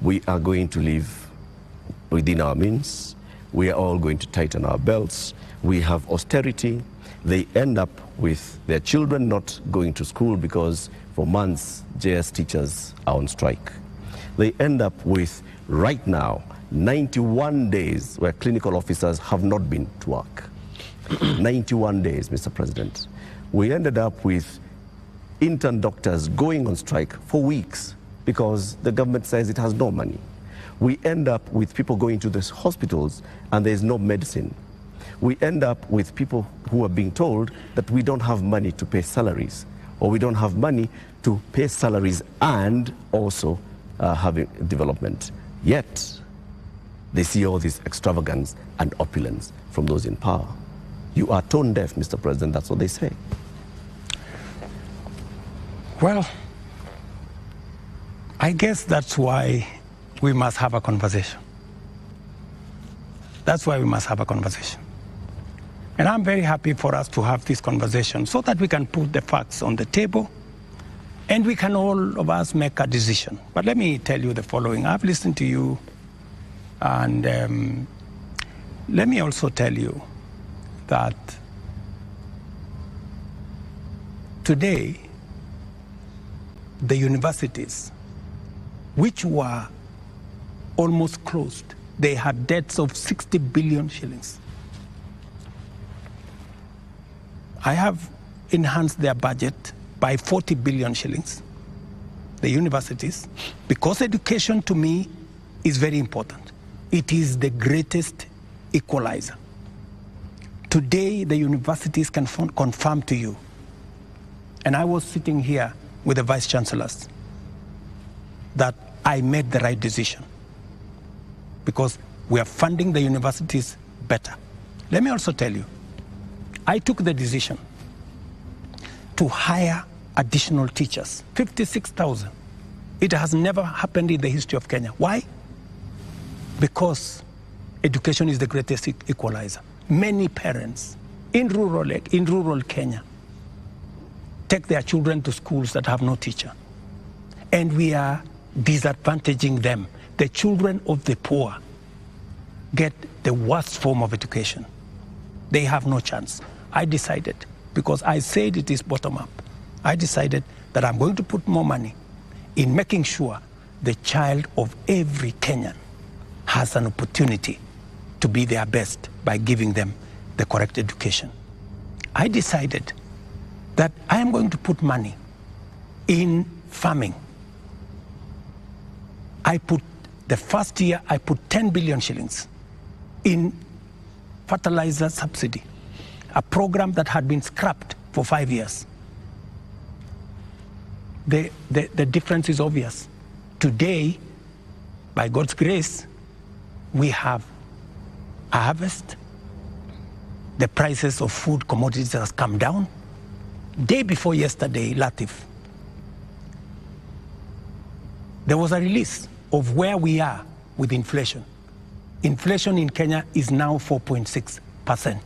we are going to live within our means, we are all going to tighten our belts, we have austerity. They end up with their children not going to school because for months JS teachers are on strike. They end up with, right now, 91 days where clinical officers have not been to work. 91 days, Mr. President. We ended up with intern doctors going on strike for weeks because the government says it has no money. We end up with people going to the hospitals and there's no medicine. We end up with people who are being told that we don't have money to pay salaries, or we don't have money to pay salaries and also having development. Yet, they see all this extravagance and opulence from those in power. You are tone deaf, Mr. President, that's what they say. Well, I guess that's why we must have a conversation. That's why we must have a conversation. And I'm very happy for us to have this conversation so that we can put the facts on the table and we can all of us make a decision. But let me tell you the following. I've listened to you, and let me also tell you that today, the universities, which were almost closed, they had debts of 60 billion shillings. I have enhanced their budget by 40 billion shillings, the universities, because education to me is very important. It is the greatest equalizer. Today, the universities can confirm to you, and I was sitting here with the vice chancellors, that I made the right decision because we are funding the universities better. Let me also tell you, I took the decision to hire additional teachers, 56,000. It has never happened in the history of Kenya. Why? Because education is the greatest equalizer. Many parents in rural Kenya take their children to schools that have no teacher. And we are disadvantaging them. The children of the poor get the worst form of education. They have no chance. I decided, because I said it is bottom up, I decided that I'm going to put more money in making sure the child of every Kenyan has an opportunity to be their best by giving them the correct education. I decided that I am going to put money in farming. The first year, I put 10 billion shillings in fertilizer subsidy, a program that had been scrapped for 5 years. The difference is obvious. Today, by God's grace, we have a harvest. The prices of food commodities has come down. Day before yesterday, Latif, there was a release of where we are with inflation. Inflation in Kenya is now 4.6%.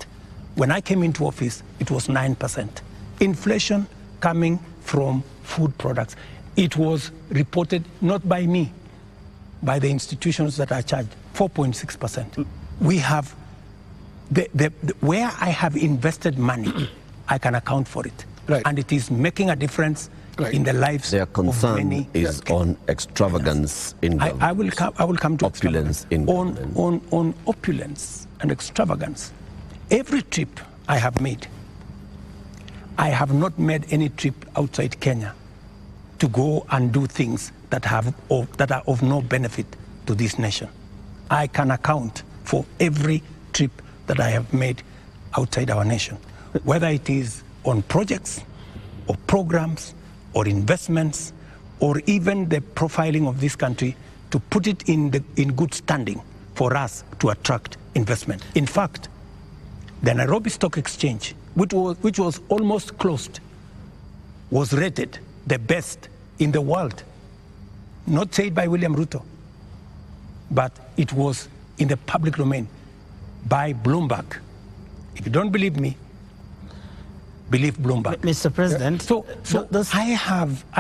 When I came into office, it was 9%. Inflation coming from food products. It was reported not by me, by the institutions that are charged, 4.6%. We have, where I have invested money, I can account for it. Right. And it is making a difference in the lives Their of concern many. is on extravagance in government. I will come to opulence in government. on opulence and extravagance. Every trip I have made, I have not made any trip outside Kenya to go and do things that are of no benefit to this nation. I can account for every trip that I have made outside our nation, whether it is on projects or programs or investments or even the profiling of this country to put it in good standing for us to attract investment. In fact, the Nairobi Stock Exchange, which was almost closed, was rated the best in the world. Not said by William Ruto, but it was in the public domain by Bloomberg. If you don't believe me, believe Bloomberg. Mr. President, So I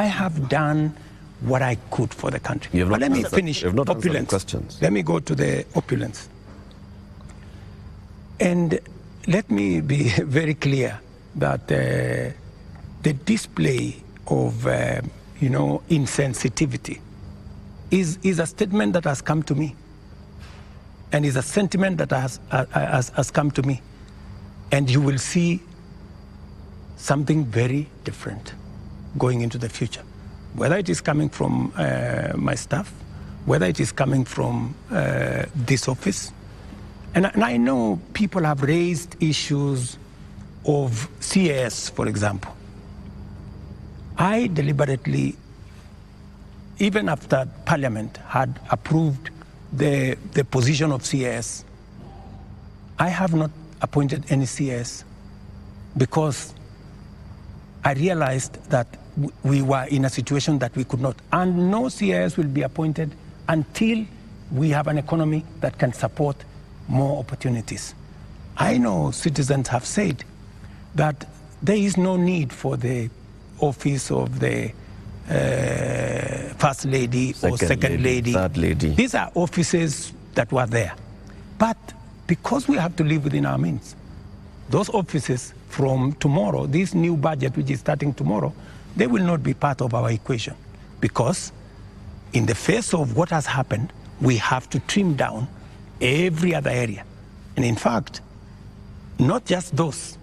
have done what I could for the country. You have not But let me answered- finish you have not answered the opulence. questions. Let me go to the opulence. And let me be very clear that the display of insensitivity is a statement that has come to me, and is a sentiment that has come to me. And you will see something very different going into the future. Whether it is coming from my staff, whether it is coming from this office. And I know people have raised issues of CAS, for example. I deliberately, even after Parliament had approved the position of CAS, I have not appointed any CAS because I realized that we were in a situation that we could not. And no CAS will be appointed until we have an economy that can support more opportunities. I know citizens have said that there is no need for the office of the First Lady or Second Lady. Third Lady. These are offices that were there. But because we have to live within our means, those offices from tomorrow, this new budget which is starting tomorrow, they will not be part of our equation. Because in the face of what has happened, we have to trim down every other area. And in fact, not just those,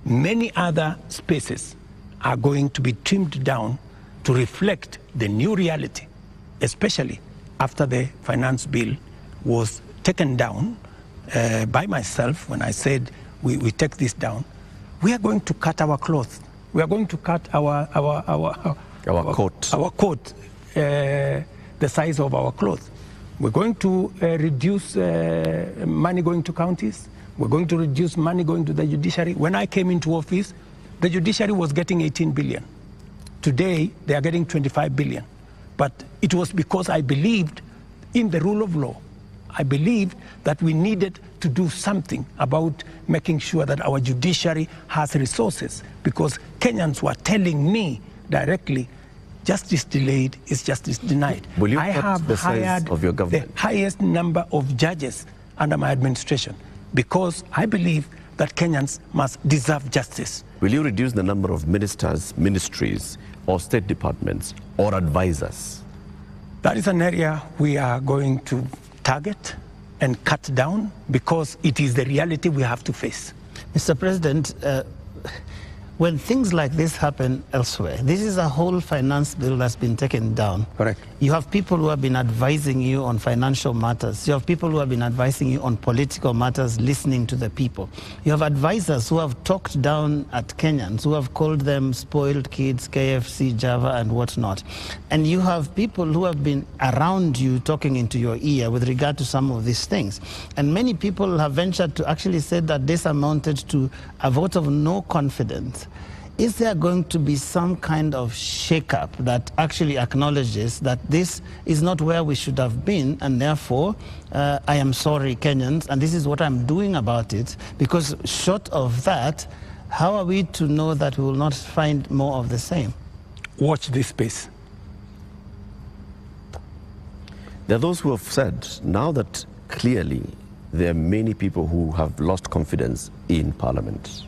many other spaces are going to be trimmed down to reflect the new reality, especially after the finance bill was taken down by myself when I said we take this down. We are going to cut our cloth. We are going to cut our coat, the size of our cloth. We're going to reduce money going to counties. We're going to reduce money going to the judiciary. When I came into office, the judiciary was getting 18 billion. Today, they are getting 25 billion. But it was because I believed in the rule of law. I believed that we needed to do something about making sure that our judiciary has resources, because Kenyans were telling me directly, justice delayed is justice denied. Will you I have the size hired of your government? The highest number of judges under my administration, because I believe that Kenyans must deserve justice. Will you reduce the number of ministers, ministries, or state departments, or advisors? That is an area we are going to target and cut down, because it is the reality we have to face. Mr. President, when things like this happen elsewhere, this is a whole finance bill that's been taken down. Correct. You have people who have been advising you on financial matters. You have people who have been advising you on political matters, listening to the people. You have advisors who have talked down at Kenyans, who have called them spoiled kids, KFC, Java, and whatnot. And you have people who have been around you talking into your ear with regard to some of these things. And many people have ventured to actually say that this amounted to a vote of no confidence. Is there going to be some kind of shakeup that actually acknowledges that this is not where we should have been, and therefore, I am sorry, Kenyans, and this is what I'm doing about it? Because short of that, how are we to know that we will not find more of the same? Watch this space. There are those who have said now that clearly there are many people who have lost confidence in Parliament.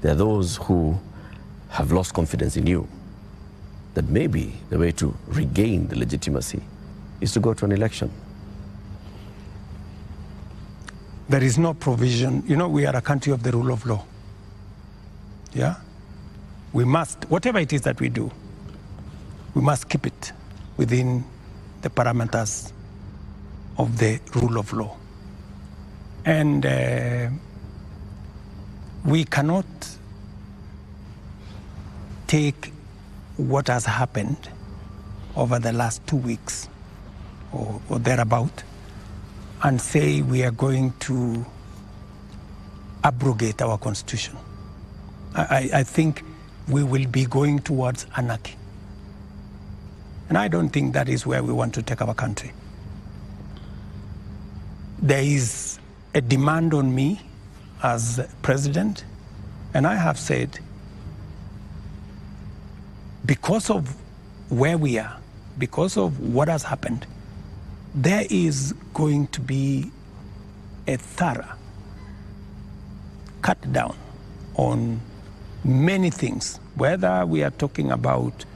There are those who have lost confidence in you, that maybe the way to regain the legitimacy is to go to an election. There is no provision. You know, we are a country of the rule of law. Yeah? We must, whatever it is that we do, we must keep it within the parameters of the rule of law. And we cannot take what has happened over the last 2 weeks or thereabout and say we are going to abrogate our constitution. I think we will be going towards anarchy. And I don't think that is where we want to take our country. There is a demand on me as president, and I have said, because of where we are, because of what has happened, there is going to be a thorough cut down on many things, whether we are talking about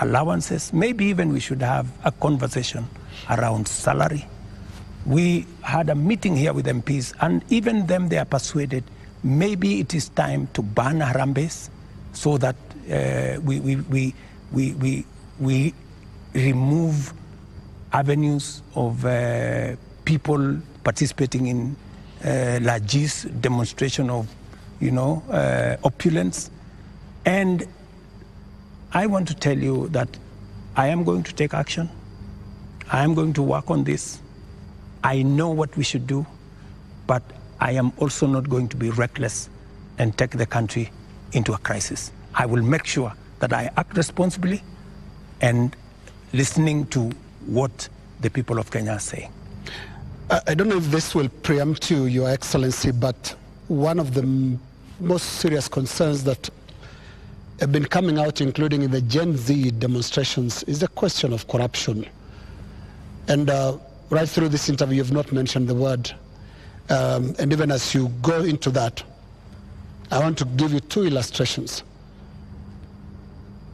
allowances, maybe even we should have a conversation around salary. We had a meeting here with MPs, and even them, they are persuaded maybe it is time to ban Harambes so that we remove avenues of people participating in largesse demonstration of, opulence. And I want to tell you that I am going to take action. I am going to work on this. I know what we should do, but I am also not going to be reckless and take the country into a crisis. I will make sure that I act responsibly and listening to what the people of Kenya are saying. I don't know if this will preempt you, Your Excellency, but one of the most serious concerns that have been coming out, including in the Gen Z demonstrations, is the question of corruption. And right through this interview, you've not mentioned the word. And even as you go into that, I want to give you two illustrations.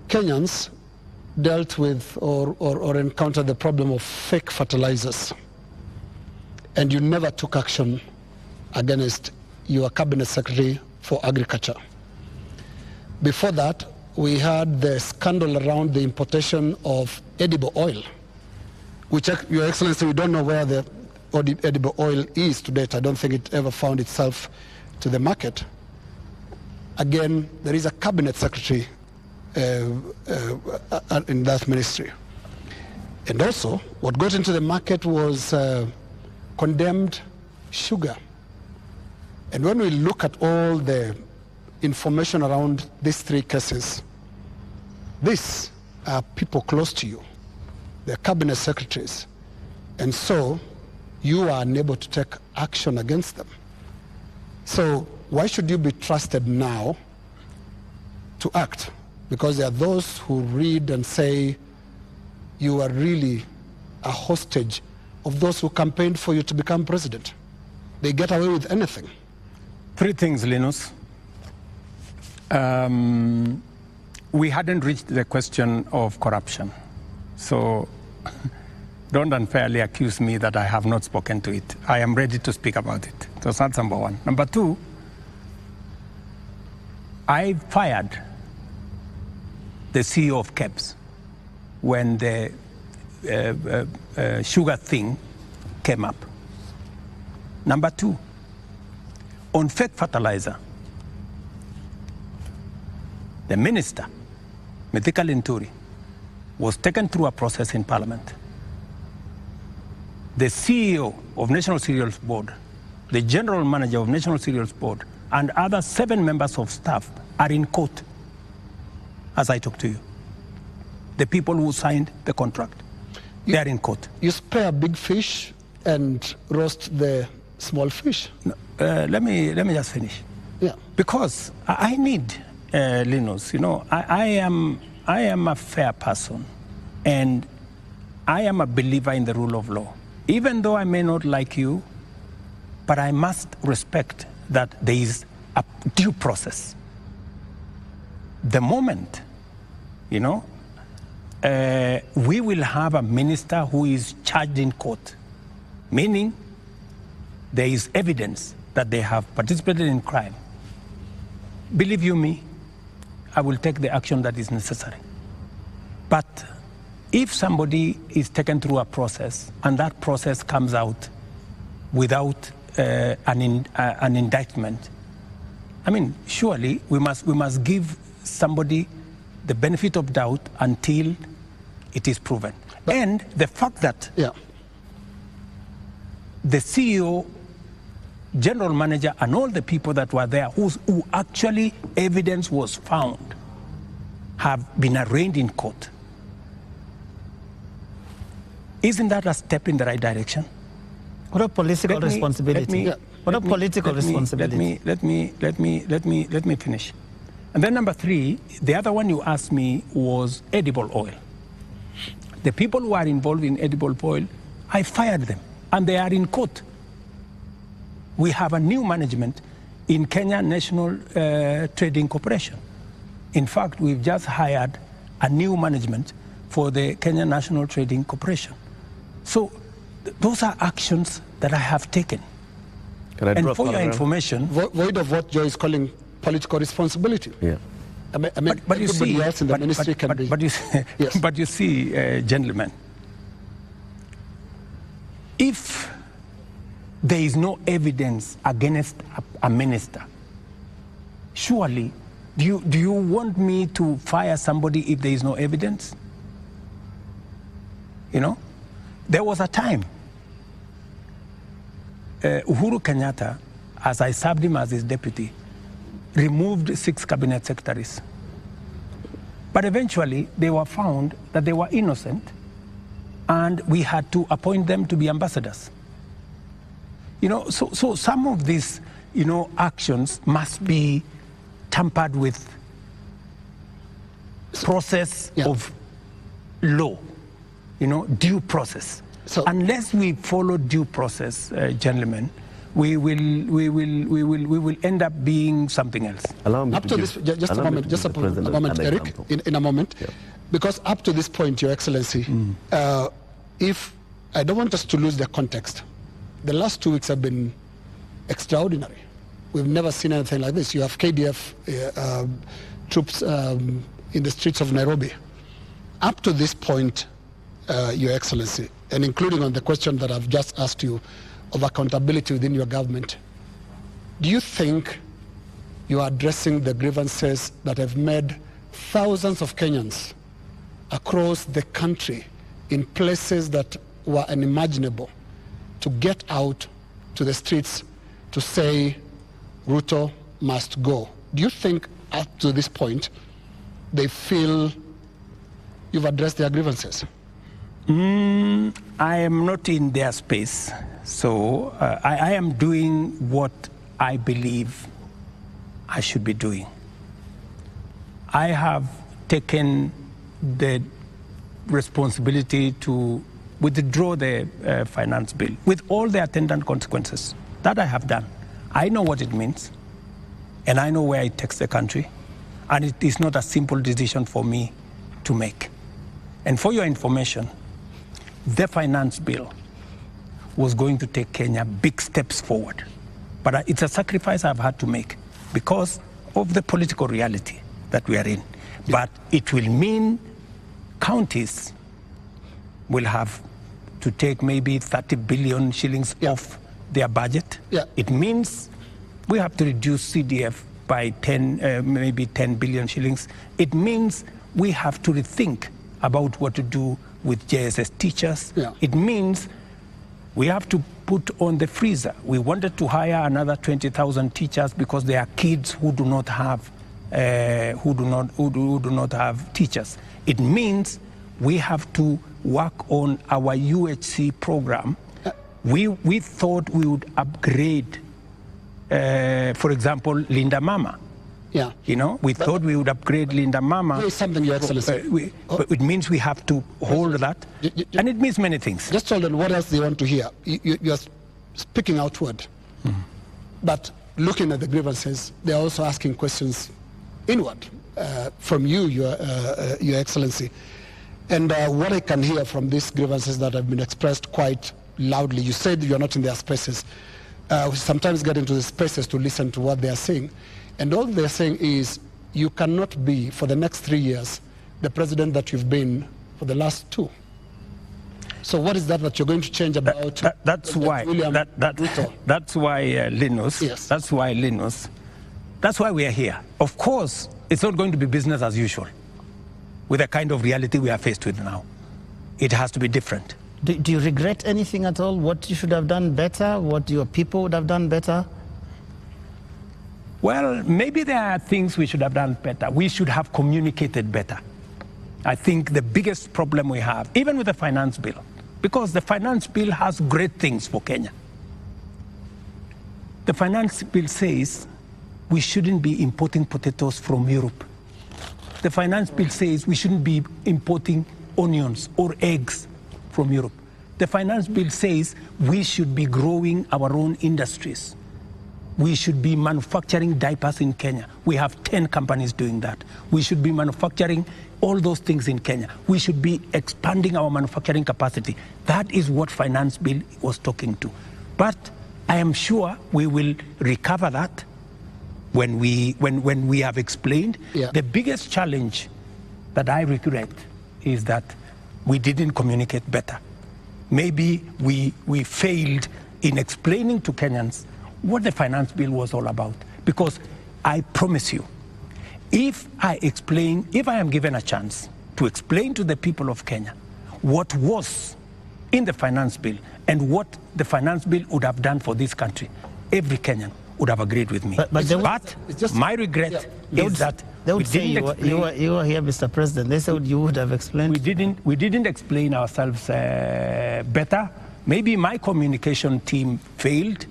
Kenyans dealt with or encountered the problem of fake fertilizers. And you never took action against your cabinet secretary for agriculture. Before that, we had the scandal around the importation of edible oil, which, Your Excellency, we don't know where the edible oil is to date. I don't think it ever found itself to the market. Again, there is a cabinet secretary in that ministry. And also, what got into the market was condemned sugar. And when we look at all the information around these three cases, these are people close to you. They're cabinet secretaries. And so you are unable to take action against them. So why should you be trusted now to act? Because there are those who read and say you are really a hostage of those who campaigned for you to become president. They get away with anything. Three things, Linus. We hadn't reached the question of corruption. So don't unfairly accuse me that I have not spoken to it. I am ready to speak about it. So that's number one. Number two, I fired the CEO of KEBS when the sugar thing came up. Number two, on fake fertilizer, the minister, Mithika Linturi, was taken through a process in Parliament. The CEO of National Cereals Board, the General Manager of National Cereals Board, and other 7 members of staff are in court as I talk to you. The people who signed the contract, they are in court. You spare big fish and roast the small fish. No, let me just finish. Yeah. Because I need, Linus, I am a fair person, and I am a believer in the rule of law. Even though I may not like you, but I must respect that there is a due process. The moment, we will have a minister who is charged in court, meaning there is evidence that they have participated in crime. Believe you me, I will take the action that is necessary. But if somebody is taken through a process and that process comes out without an indictment, I mean, surely we must give somebody the benefit of doubt until it is proven. But, and the fact that the CEO, general manager, and all the people that were there who actually evidence was found have been arraigned in court. Isn't that a step in the right direction? What a political responsibility. What a political responsibility. Let me finish. And then number 3, the other one you asked me was edible oil. The people who are involved in edible oil, I fired them, and they are in court. We have a new management in Kenya National Trading Corporation. In fact, we've just hired a new management for the Kenya National Trading Corporation. So those are actions that I have taken. And for your information... Void of what Joe is calling political responsibility. Yeah. I mean, but you see, else in the ministry can be... But you see, yes. But you see, gentlemen, if there is no evidence against a minister, surely, do you want me to fire somebody if there is no evidence? You know, there was a time, Uhuru Kenyatta, as I served him as his deputy, removed 6 cabinet secretaries. But eventually, they were found that they were innocent, and we had to appoint them to be ambassadors. You know, so some of these, you know, actions must be tampered with process of law, you know, due process. So unless we follow due process, gentlemen, we will end up being something else. Allow me up to this, just a moment, Eric, in a moment, yeah. Because up to this point, Your Excellency, if I don't want us to lose the context, the last 2 weeks have been extraordinary. We've never seen anything like this. You have KDF troops in the streets of Nairobi. Up to this point, Your Excellency, and including on the question that I've just asked you of accountability within your government, do you think you are addressing the grievances that have made thousands of Kenyans across the country in places that were unimaginable to get out to the streets to say Ruto must go? Do you think up to this point they feel you've addressed their grievances? I am not in their space, so I am doing what I believe I should be doing. I have taken the responsibility to withdraw the finance bill with all the attendant consequences. That I have done. I know what it means, and I know where it takes the country, and it is not a simple decision for me to make. And for your information, the finance bill was going to take Kenya big steps forward. But it's a sacrifice I've had to make because of the political reality that we are in. But it will mean counties will have to take maybe 30 billion shillings off their budget. It means we have to reduce CDF by maybe 10 billion shillings. It means we have to rethink about what to do with JSS teachers. It means we have to put on the freezer. We wanted to hire another 20,000 teachers because there are kids who do not have who do not have teachers. It means we have to work on our UHC program. We thought we would upgrade, for example, Linda Mama. You know, we thought we would upgrade Linda Mama. Here is something, Your Excellency. But it means we have to hold that, and it means many things. Just hold on, what else do you want to hear? You are speaking outward, but looking at the grievances, they are also asking questions inward from you, Your Excellency. And what I can hear from these grievances that have been expressed quite loudly, you said you are not in their spaces. We sometimes get into the spaces to listen to what they are saying. And all they're saying is, you cannot be, for the next 3 years, the president that you've been for the last 2. So what is that you're going to change about? That's why Linus, that's why we are here. Of course, it's not going to be business as usual with the kind of reality we are faced with now. It has to be different. Do you regret anything at all? What you should have done better? What your people would have done better? Well, maybe there are things we should have done better. We should have communicated better. I think the biggest problem we have, even with the finance bill, because the finance bill has great things for Kenya. The finance bill says we shouldn't be importing potatoes from Europe. The finance bill says we shouldn't be importing onions or eggs from Europe. The finance bill says we should be growing our own industries. We should be manufacturing diapers in Kenya. We have 10 companies doing that. We should be manufacturing all those things in Kenya. We should be expanding our manufacturing capacity. That is what finance bill was talking to. But I am sure we will recover that when we have explained. Yeah. The biggest challenge that I regret is that we didn't communicate better. Maybe we failed in explaining to Kenyans what the finance bill was all about. Because I promise you, if I am given a chance to explain to the people of Kenya what was in the finance bill and what the finance bill would have done for this country, every Kenyan would have agreed with me. But my regret is that they would say you were here, Mr. President. They said you would have explained. We didn't explain ourselves better. Maybe my communication team failed.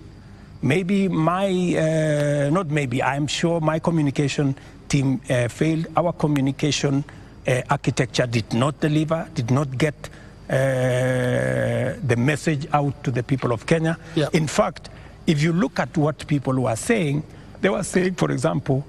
Maybe I'm sure my communication team failed. Our communication architecture did not deliver, did not get the message out to the people of Kenya. Yeah. In fact, if you look at what people were saying, they were saying, for example,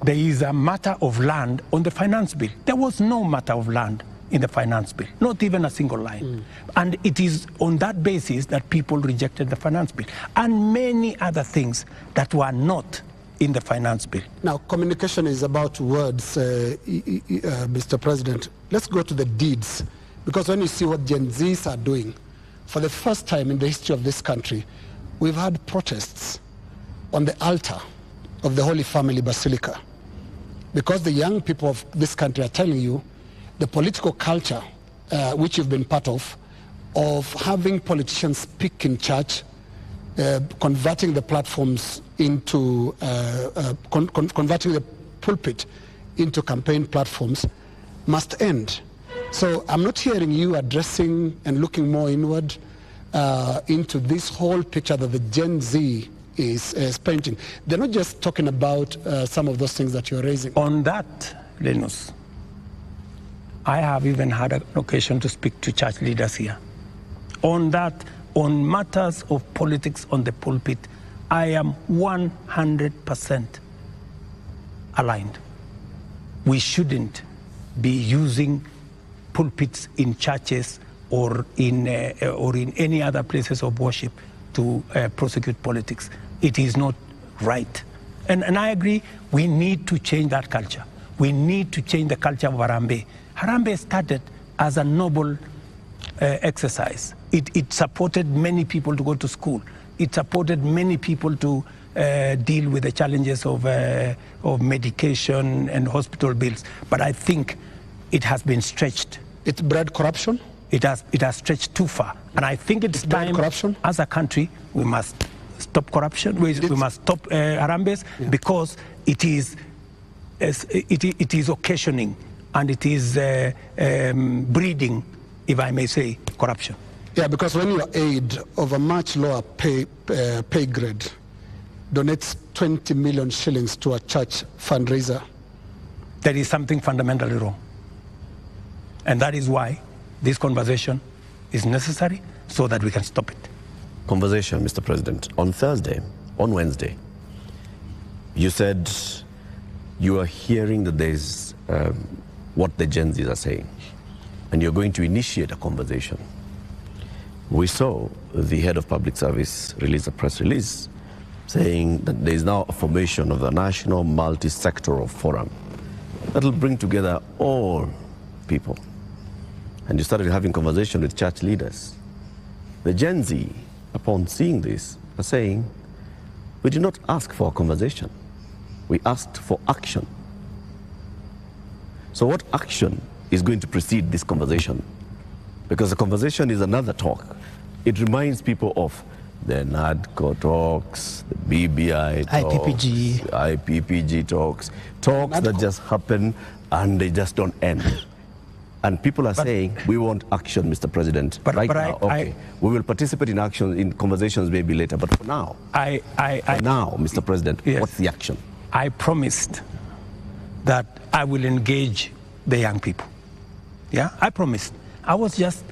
there is a matter of land on the finance bill. There was no matter of land in the finance bill, not even a single line. And it is on that basis that people rejected the finance bill and many other things that were not in the finance bill. Now, communication is about words, Mr. President. Let's go to the deeds, because when you see what Gen Zs are doing, for the first time in the history of this country, we've had protests on the altar of the Holy Family Basilica, because the young people of this country are telling you the political culture, which you've been part of having politicians speak in church, converting the platforms into, converting the pulpit into campaign platforms, must end. So I'm not hearing you addressing and looking more inward into this whole picture that the Gen Z is painting. They're not just talking about some of those things that you're raising. On that, Linus, I have even had an occasion to speak to church leaders here. On that, on matters of politics on the pulpit, I am 100% aligned. We shouldn't be using pulpits in churches or in any other places of worship to prosecute politics. It is not right. And I agree, we need to change that culture. We need to change the culture of Harambee. Harambee started as a noble exercise. It supported many people to go to school. It supported many people to deal with the challenges of medication and hospital bills. But I think it has been stretched. It bred corruption? It has stretched too far. And I think it's time, as a country, we must stop corruption. We must stop Harambees, because it is occasioning and it is breeding, if I may say, corruption. Yeah, because when your aid of a much lower pay grade donates 20 million shillings to a church fundraiser, there is something fundamentally wrong. And that is why this conversation is necessary, so that we can stop it. Conversation, Mr. President. On Wednesday, you said you are hearing that there's what the Gen Zs are saying, and you're going to initiate a conversation. We saw the head of public service release a press release saying that there is now a formation of the National Multi-Sectoral Forum that will bring together all people. And you started having conversation with church leaders. The Gen Z, upon seeing this, are saying, we did not ask for a conversation. We asked for action. So what action is going to precede this conversation? Because the conversation is another talk. It reminds people of the NADCO talks, the BBI talks, IPPG talks that just happen and they just don't end. And people are saying, we want action, Mr. President. We will participate in action, in conversations maybe later, but for now, Mr. President, yes, what's the action? I promised that I will engage the young people. Yeah, I promised. I was just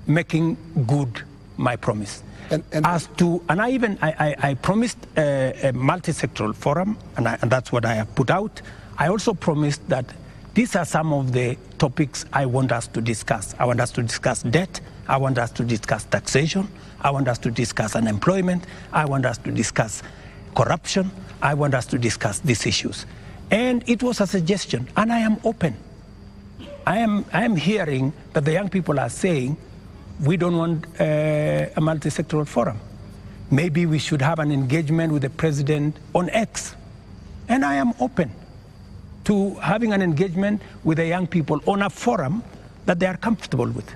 making good my promise. And I promised a multi-sectoral forum, and that's what I have put out. I also promised that these are some of the topics I want us to discuss. I want us to discuss debt. I want us to discuss taxation. I want us to discuss unemployment. I want us to discuss corruption. I want us to discuss these issues. And it was a suggestion, and I am open. I am hearing that the young people are saying, we don't want a multi-sectoral forum. Maybe we should have an engagement with the president on X. And I am open to having an engagement with the young people on a forum that they are comfortable with.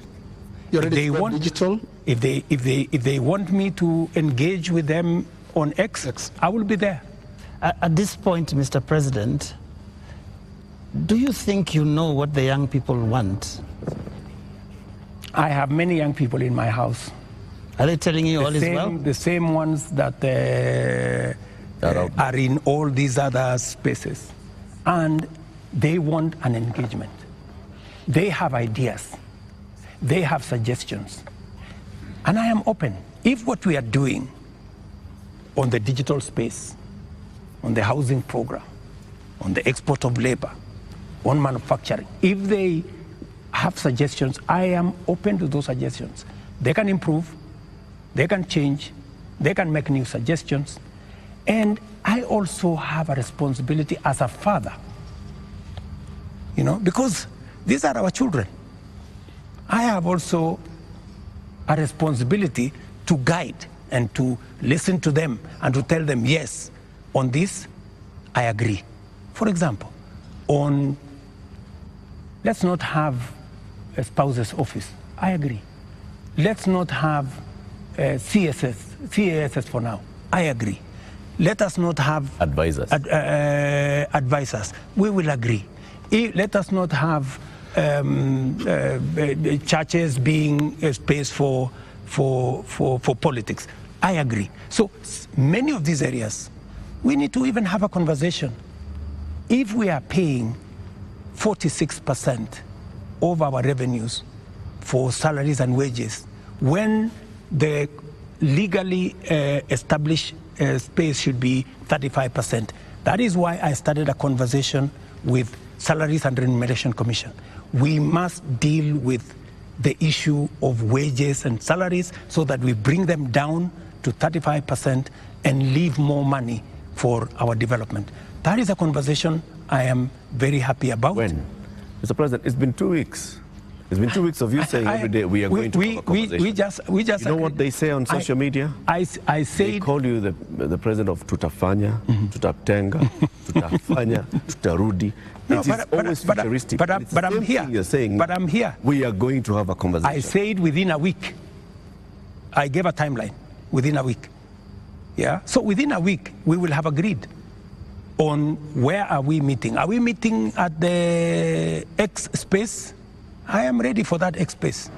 You're ready for digital? If they want me to engage with them on X, I will be there. At this point, Mr. President, do you think you know what the young people want? I have many young people in my house. Are they telling you all is well? The same ones that are in all these other spaces. And they want an engagement. They have ideas. They have suggestions. And I am open. If what we are doing on the digital space, on the housing program, on the export of labor, on manufacturing, if they have suggestions, I am open to those suggestions. They can improve, they can change, they can make new suggestions. And I also have a responsibility as a father, because these are our children. I have also a responsibility to guide and to listen to them and to tell them, yes, on this, I agree. For example, let's not have a spouse's office. I agree. Let's not have CASS for now. I agree. Let us not have advisors. Advisors. We will agree. Let us not have churches being a space for politics. I agree. So many of these areas, we need to even have a conversation. If we are paying 46% of our revenues for salaries and wages, when the legally established space should be 35%. That is why I started a conversation with Salaries and Remuneration Commission. We must deal with the issue of wages and salaries so that we bring them down to 35% and leave more money for our development. That is a conversation I am very happy about. When? Mr. President, it's been 2 weeks. It's been 2 weeks of you saying every day we are going to have a conversation. We just you know what they say on social media? I say they call you the president of tutafanya, tutatenga, tutafanya, tutarudi. No, it is always futuristic. But I'm here. You're saying, but I'm here. We are going to have a conversation. I said within a week. I gave a timeline. Within a week. Yeah. So within a week we will have agreed on where are we meeting. Are we meeting at the X space? I am ready for that X space.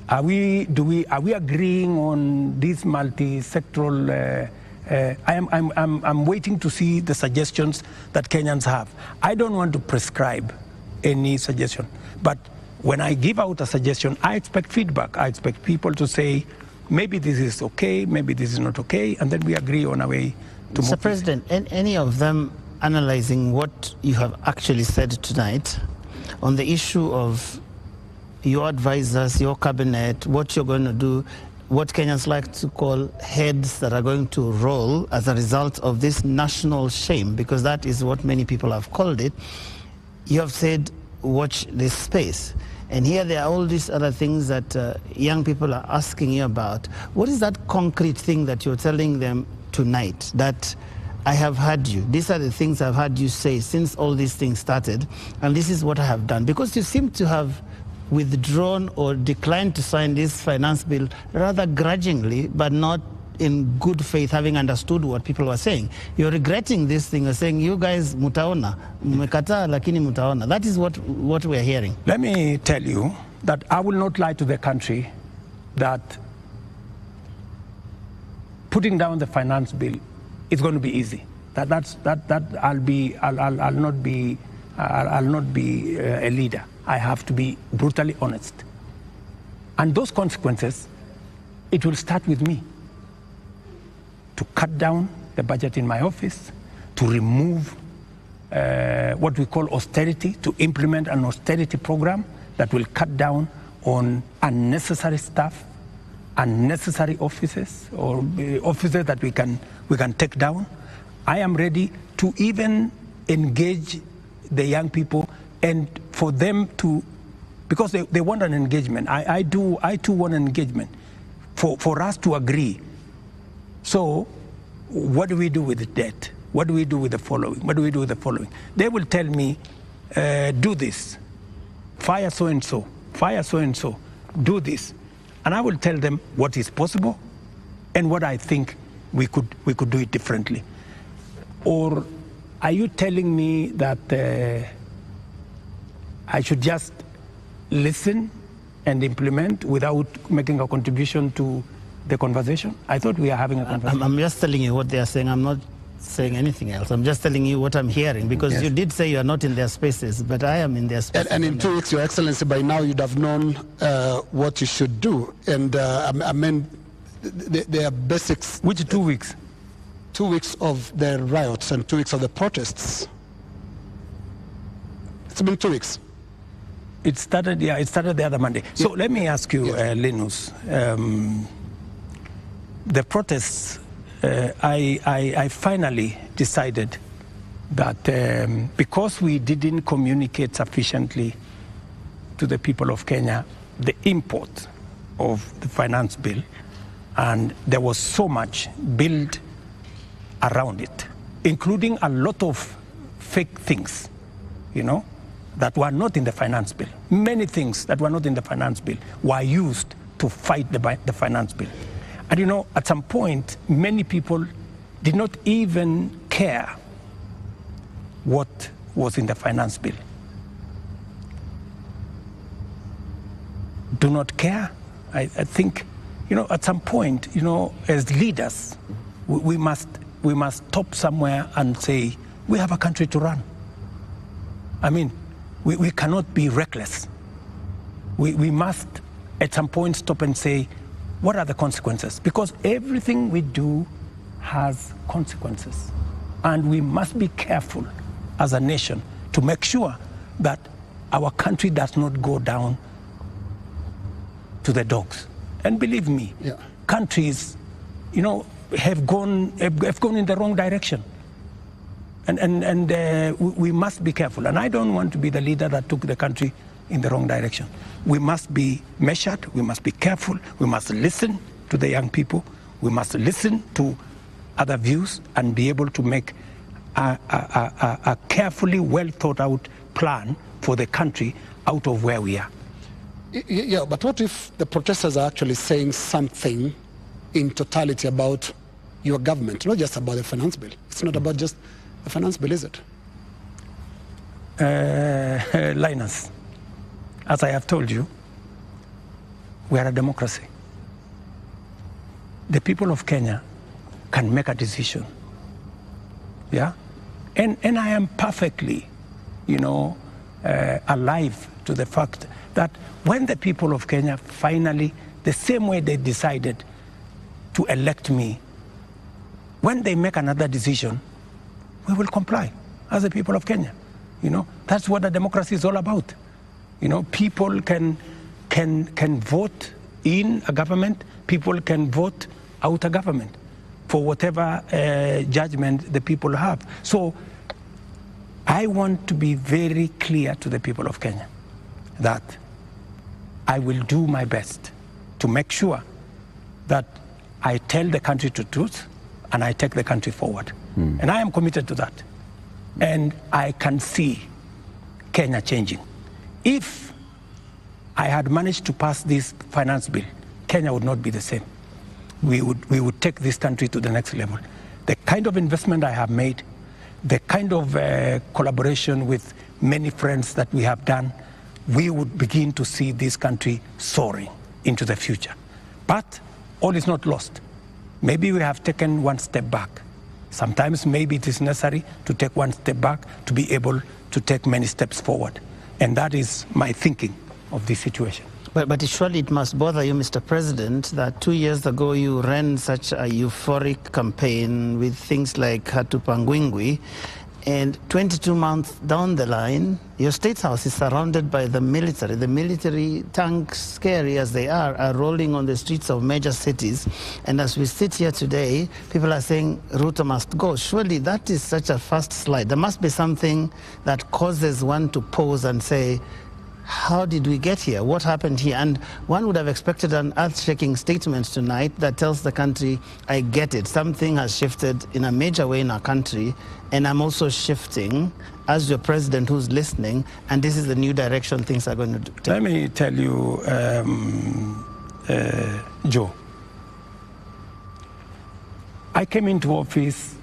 Are we agreeing on this multi-sectoral? I'm waiting to see the suggestions that Kenyans have. I don't want to prescribe any suggestion, but when I give out a suggestion, I expect feedback. I expect people to say, maybe this is okay, maybe this is not okay, and then we agree on a way to move. Mr. President, any of them analyzing what you have actually said tonight on the issue of your advisors, your cabinet, what you're going to do, what Kenyans like to call heads that are going to roll as a result of this national shame, because that is what many people have called it. You have said, watch this space. And here there are all these other things that young people are asking you about. What is that concrete thing that you're telling them tonight that I have heard you? These are the things I've heard you say since all these things started, and this is what I have done. Because you seem to have withdrawn or declined to sign this finance bill rather grudgingly, but not in good faith, having understood what people were saying. You're regretting this thing. You're saying, you guys, mutaona, mmekataa lakini mutaona. That is what we're hearing. Let me tell you that I will not lie to the country that putting down the finance bill is going to be easy. I'll not be a leader. I have to be brutally honest. And those consequences, it will start with me. To cut down the budget in my office, to remove what we call austerity, to implement an austerity program that will cut down on unnecessary stuff, unnecessary offices, or offices that we can take down. I am ready to even engage the young people and for them to, because they want an engagement. I too want an engagement for us to agree. So what do we do with the debt? What do we do with the following? What do we do with the following? They will tell me, do this, fire so-and-so, fire so-and-so, do this. And I will tell them what is possible and what I think we could do it differently. Or are you telling me that I should just listen and implement without making a contribution to the conversation? I thought we are having a conversation. I'm just telling you what they are saying. I'm not saying anything else. I'm just telling you what I'm hearing, because Yes. you did say you are not in their spaces, but I am in their spaces. And in 2 weeks, Your Excellency, by now you'd have known what you should do. And I mean, there are basics. Which 2 weeks? 2 weeks of the riots and 2 weeks of the protests. It's been 2 weeks. It started the other Monday. So let me ask you, Linus, the protests, I finally decided that because we didn't communicate sufficiently to the people of Kenya the import of the finance bill, and there was so much built around it, including a lot of fake things, that were not in the finance bill. Many things that were not in the finance bill were used to fight the finance bill. And at some point, many people did not even care what was in the finance bill. Do not care. I think, at some point, as leaders, we must stop somewhere and say, we have a country to run. I mean, we cannot be reckless. We must, at some point, stop and say, what are the consequences? Because everything we do has consequences. And we must be careful as a nation to make sure that our country does not go down to the dogs. And believe me, countries, have gone in the wrong direction. And we must be careful. And I don't want to be the leader that took the country in the wrong direction. We must be measured, we must be careful, we must listen to the young people, we must listen to other views and be able to make a carefully well thought out plan for the country out of where we are. Yeah, but what if the protesters are actually saying something in totality about your government, not just about the finance bill? It's not about just the finance bill, is it? Linus, as I have told you, we are a democracy. The people of Kenya can make a decision. Yeah? And I am perfectly, alive to the fact that when the people of Kenya finally, the same way they decided to elect me, when they make another decision, we will comply as the people of Kenya. That's what a democracy is all about. People can vote in a government, people can vote out a government for whatever judgment the people have. So I want to be very clear to the people of Kenya that I will do my best to make sure that I tell the country the truth and I take the country forward. And I am committed to that. And I can see Kenya changing. If I had managed to pass this finance bill, Kenya would not be the same. We would take this country to the next level. The kind of investment I have made, the kind of collaboration with many friends that we have done, we would begin to see this country soaring into the future. But all is not lost. Maybe we have taken one step back. Sometimes maybe it is necessary to take one step back to be able to take many steps forward. And that is my thinking of this situation. But surely it must bother you, Mr. President, that 2 years ago you ran such a euphoric campaign with things like Hatupangwingwi, And 22 months down the line, your State House is surrounded by the military. The military tanks, scary as they are rolling on the streets of major cities. And as we sit here today, people are saying Ruto must go. Surely that is such a fast slide. There must be something that causes one to pause and say, how did we get here? What happened here? And one would have expected an earth-shaking statement tonight that tells the country, I get it. Something has shifted in a major way in our country, and I'm also shifting as your president who's listening, and this is the new direction things are going to take. Let me tell you, Joe, I came into office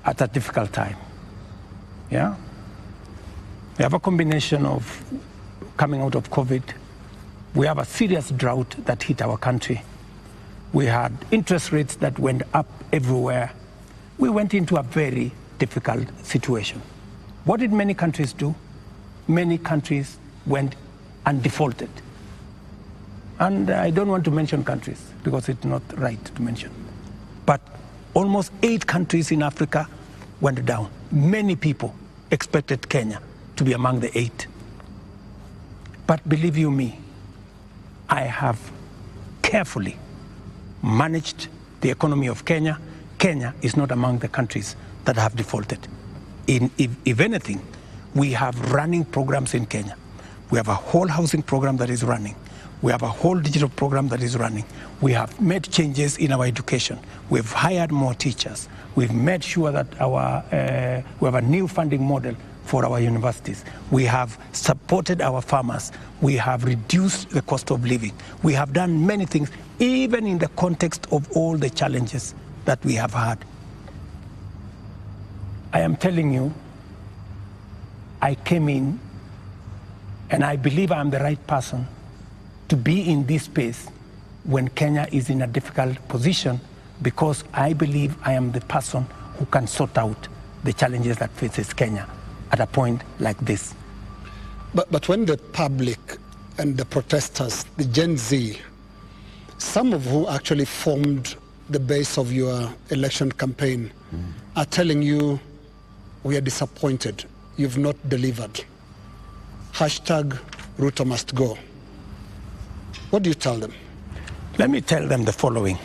at a difficult time. Yeah? We have a combination of coming out of COVID. We have a serious drought that hit our country. We had interest rates that went up everywhere. We went into a very difficult situation. What did many countries do? Many countries went and defaulted. And I don't want to mention countries because it's not right to mention. But almost 8 countries in Africa went down. Many people expected Kenya to be among the 8. But believe you me, I have carefully managed the economy of Kenya. Kenya is not among the countries that have defaulted. If anything, we have running programs in Kenya. We have a whole housing program that is running. We have a whole digital program that is running. We have made changes in our education. We've hired more teachers. We've made sure that we have a new funding model for our universities. We have supported our farmers. We have reduced the cost of living. We have done many things, even in the context of all the challenges that we have had. I am telling you, I came in and I believe I am the right person to be in this space when Kenya is in a difficult position, because I believe I am the person who can sort out the challenges that faces Kenya at a point like this. But when the public and the protesters, the Gen Z, some of who actually formed the base of your election campaign, are telling you, we are disappointed, you've not delivered. Hashtag Ruto must go. What do you tell them? Let me tell them the following.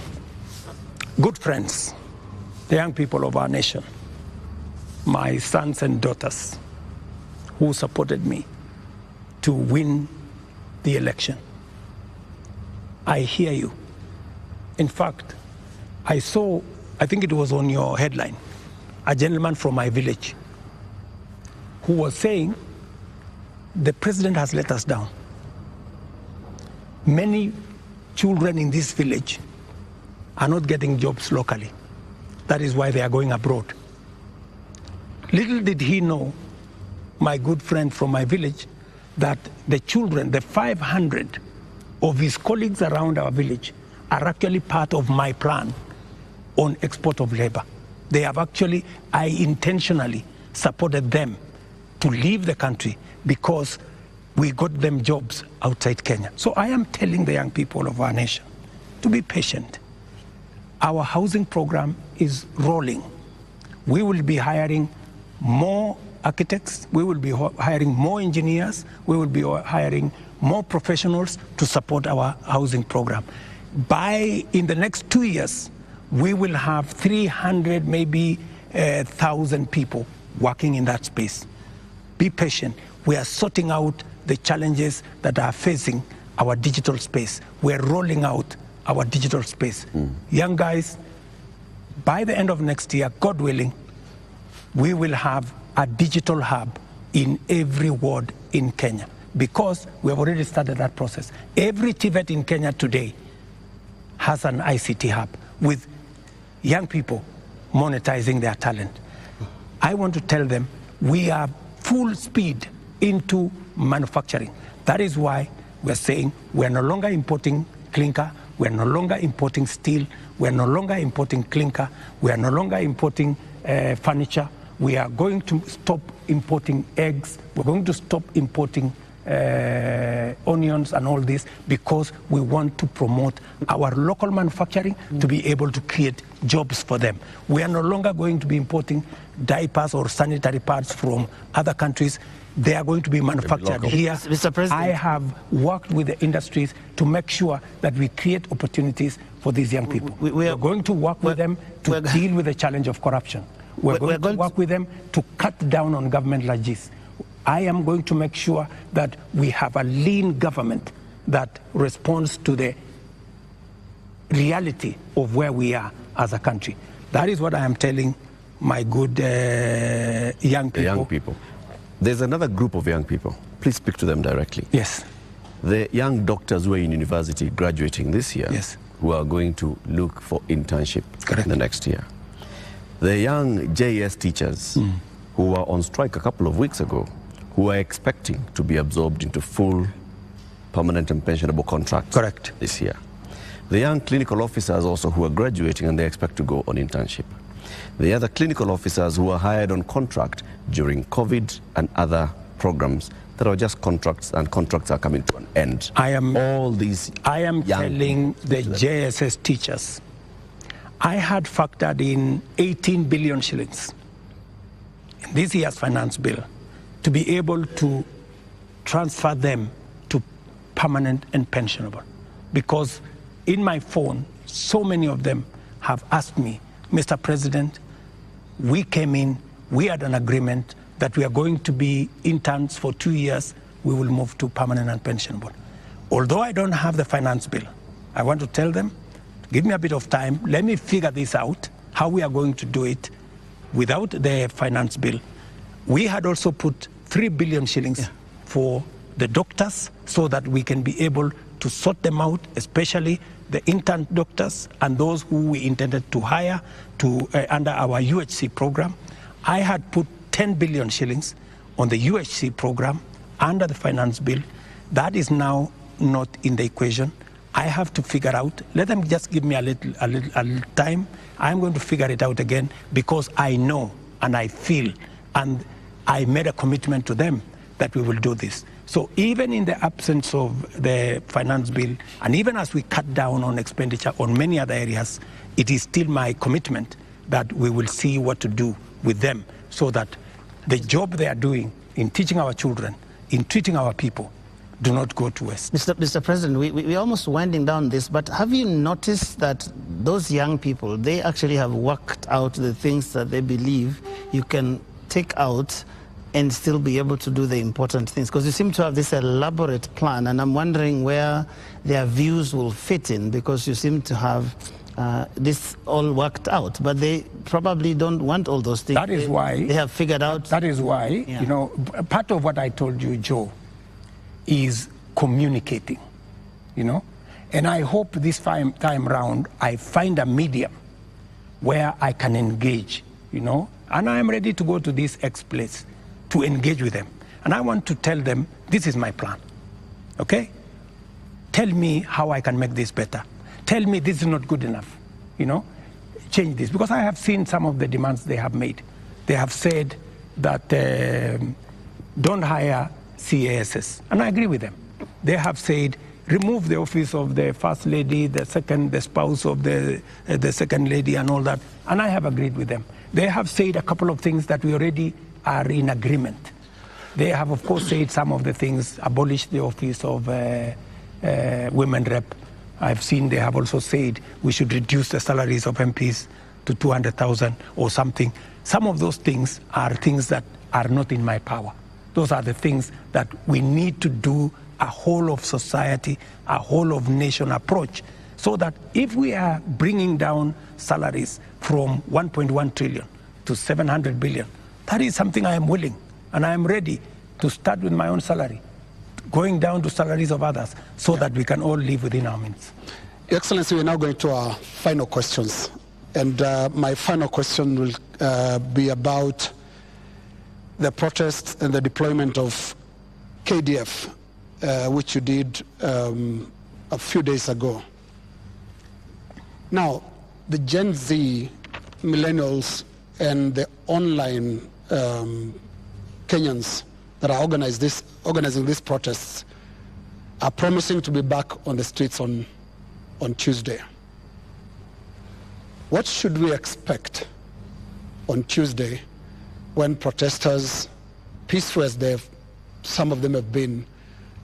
Good friends, the young people of our nation, my sons and daughters who supported me to win the election. I hear you. In fact, I saw, I think it was on your headline, a gentleman from my village who was saying, the president has let us down. Many children in this village are not getting jobs locally. That is why they are going abroad. Little did he know, my good friend from my village, that the children, the 500 of his colleagues around our village, are actually part of my plan on export of labor. They have actually, I intentionally supported them to leave the country because we got them jobs outside Kenya. So I am telling the young people of our nation to be patient. Our housing program is rolling. We will be hiring more architects, we will be hiring more engineers, we will be hiring more professionals to support our housing program. In the next 2 years, we will have 300, maybe 1,000 people working in that space. Be patient. We are sorting out the challenges that are facing our digital space. We are rolling out our digital space. Young guys, by the end of next year, God willing, we will have a digital hub in every ward in Kenya, because we have already started that process. Every TVET in Kenya today has an ICT hub with young people monetizing their talent. I want to tell them we are full speed into manufacturing. That is why we're saying we're no longer importing clinker, we're no longer importing steel, we're no longer importing clinker, we are no longer importing furniture. We are going to stop importing eggs. We're going to stop importing onions and all this, because we want to promote our local manufacturing to be able to create jobs for them. We are no longer going to be importing diapers or sanitary pads from other countries. They are going to be manufactured here. Mr. President, I have worked with the industries to make sure that we create opportunities for these young people. We are going to work with them to deal with the challenge of corruption. We're going to work with them to cut down on government largesse. I am going to make sure that we have a lean government that responds to the reality of where we are as a country. That is what I am telling my good young people. The young people. There's another group of young people. Please speak to them directly. Yes. The young doctors who are in university graduating this year, yes, who are going to look for internship Correct. the next year. The young JS teachers who were on strike a couple of weeks ago, who are expecting to be absorbed into full permanent and pensionable contracts Correct. this year. The young clinical officers also who are graduating and they expect to go on internship. The other clinical officers who are hired on contract during COVID and other programs that are just contracts, and contracts are coming to an end. I am telling the JSS teachers, I had factored in 18 billion shillings in this year's finance bill to be able to transfer them to permanent and pensionable. Because in my phone, so many of them have asked me, Mr. President, we came in, we had an agreement that we are going to be interns for 2 years, we will move to permanent and pensionable. Although I don't have the finance bill, I want to tell them, give me a bit of time, let me figure this out, how we are going to do it without the finance bill. We had also put 3 billion shillings for the doctors so that we can be able to sort them out, especially the intern doctors and those who we intended to hire to under our UHC program. I had put 10 billion shillings on the UHC program under the finance bill. That is now not in the equation. I have to figure out, let them just give me a little time. I'm going to figure it out again because I know and I feel and I made a commitment to them that we will do this. So even in the absence of the finance bill, and even as we cut down on expenditure on many other areas, it is still my commitment that we will see what to do with them so that the job they are doing in teaching our children, in treating our people, do not go to waste. Mr. President, we're almost winding down this, but have you noticed that those young people, they actually have worked out the things that they believe you can take out and still be able to do the important things? Because you seem to have this elaborate plan, and I'm wondering where their views will fit in, because you seem to have this all worked out, but they probably don't want all those things. That is why they have figured out. That is why, you know, part of what I told you, Joe, is communicating, you know, and I hope this time round I find a medium where I can engage, you know, and I am ready to go to this X place to engage with them, and I want to tell them this is my plan. Okay, tell me how I can make this better. Tell me this is not good enough, you know, change this, because I have seen some of the demands they have made. They have said that don't hire CASs, and I agree with them. They have said remove the office of the first lady, the spouse of the second lady, and all that, and I have agreed with them. They have said a couple of things that we already are in agreement. They have, of course, said some of the things, abolish the office of women rep. I've seen they have also said we should reduce the salaries of MPs to 200,000 or something. Some of those things are things that are not in my power. Those are the things that we need to do a whole of society, a whole of nation approach, so that if we are bringing down salaries from 1.1 trillion to 700 billion, that is something I am willing, and I am ready to start with my own salary, going down to salaries of others, so that we can all live within our means. Your Excellency, we're now going to our final questions. And my final question will be about the protests and the deployment of KDF, which you did a few days ago. Now, the Gen Z, millennials, and the online Kenyans that are organizing these protests are promising to be back on the streets on Tuesday. What should we expect on Tuesday when protesters, peaceful as some of them have been,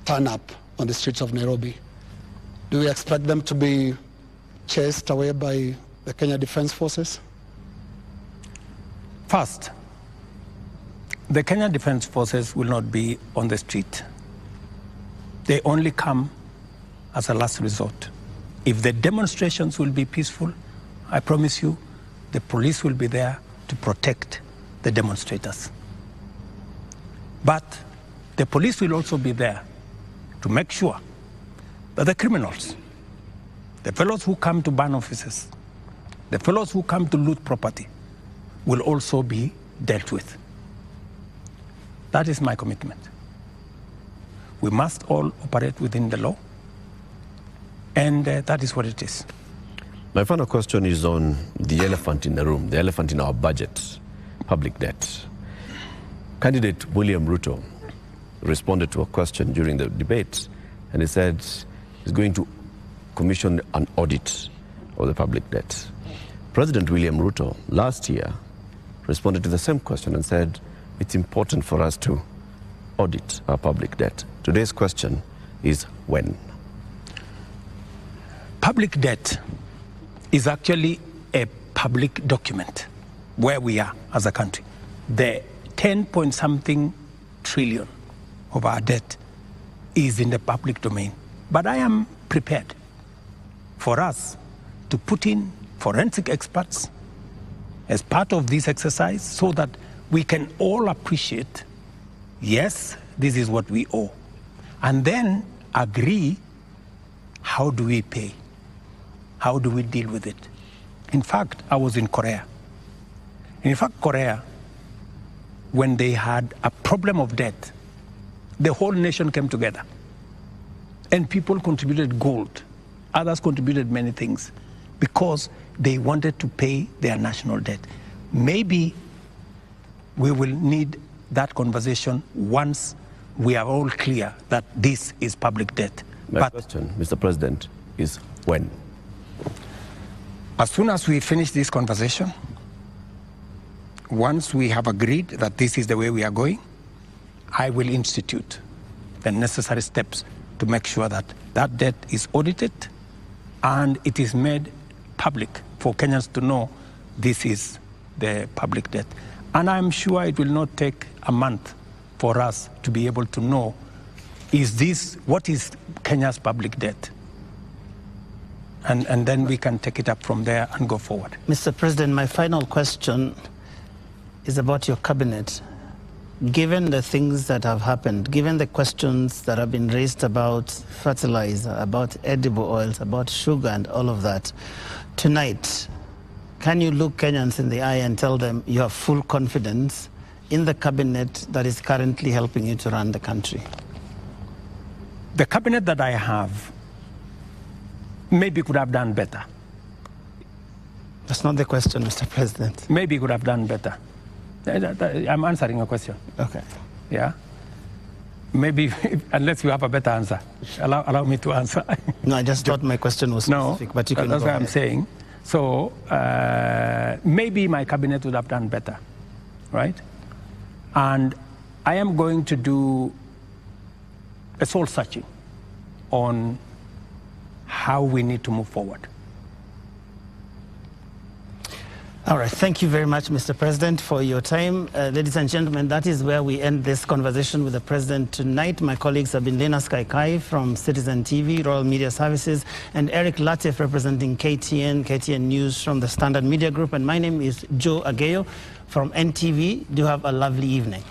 turn up on the streets of Nairobi? Do we expect them to be chased away by the Kenya Defense Forces? First, the Kenya Defense Forces will not be on the street. They only come as a last resort. If the demonstrations will be peaceful, I promise you, the police will be there to protect the demonstrators. But the police will also be there to make sure that the criminals, the fellows who come to burn offices, the fellows who come to loot property, will also be dealt with. That is my commitment. We must all operate within the law, and that is what it is. My final question is on the elephant in the room, the elephant in our budget, public debt. Candidate William Ruto responded to a question during the debate, and he said he's going to commission an audit of the public debt. President William Ruto last year responded to the same question and said it's important for us to audit our public debt. Today's question is when? Public debt is actually a public document where we are as a country. The 10-point-something trillion of our debt is in the public domain. But I am prepared for us to put in forensic experts as part of this exercise so that we can all appreciate, yes, this is what we owe, and then agree, how do we pay? How do we deal with it? In fact, I was in Korea. In fact, Korea, when they had a problem of debt, the whole nation came together. And people contributed gold. Others contributed many things because they wanted to pay their national debt. Maybe we will need that conversation once we are all clear that this is public debt. My question, Mr. President, is when? As soon as we finish this conversation, once we have agreed that this is the way we are going, I will institute the necessary steps to make sure that that debt is audited and it is made public for Kenyans to know this is the public debt. And I'm sure it will not take a month for us to be able to know, what is Kenya's public debt? And then we can take it up from there and go forward. Mr. President, my final question is about your cabinet. Given the things that have happened, given the questions that have been raised about fertilizer, about edible oils, about sugar and all of that, tonight, can you look Kenyans in the eye and tell them you have full confidence in the cabinet that is currently helping you to run the country? The cabinet that I have maybe could have done better. That's not the question, Mr. President. Maybe could have done better. I'm answering a question. Okay. Yeah? Maybe, unless you have a better answer. Allow me to answer. No, I just thought my question was specific, but you can that's go what ahead. I'm saying. So, maybe my cabinet would have done better, right? And I am going to do a soul searching on how we need to move forward. All right. Thank you very much, Mr. President, for your time. Ladies and gentlemen, that is where we end this conversation with the President tonight. My colleagues have been Lena Skaikai from Citizen TV, Royal Media Services, and Eric Latif representing KTN News from the Standard Media Group. And my name is Joe Ageyo from NTV. Do have a lovely evening.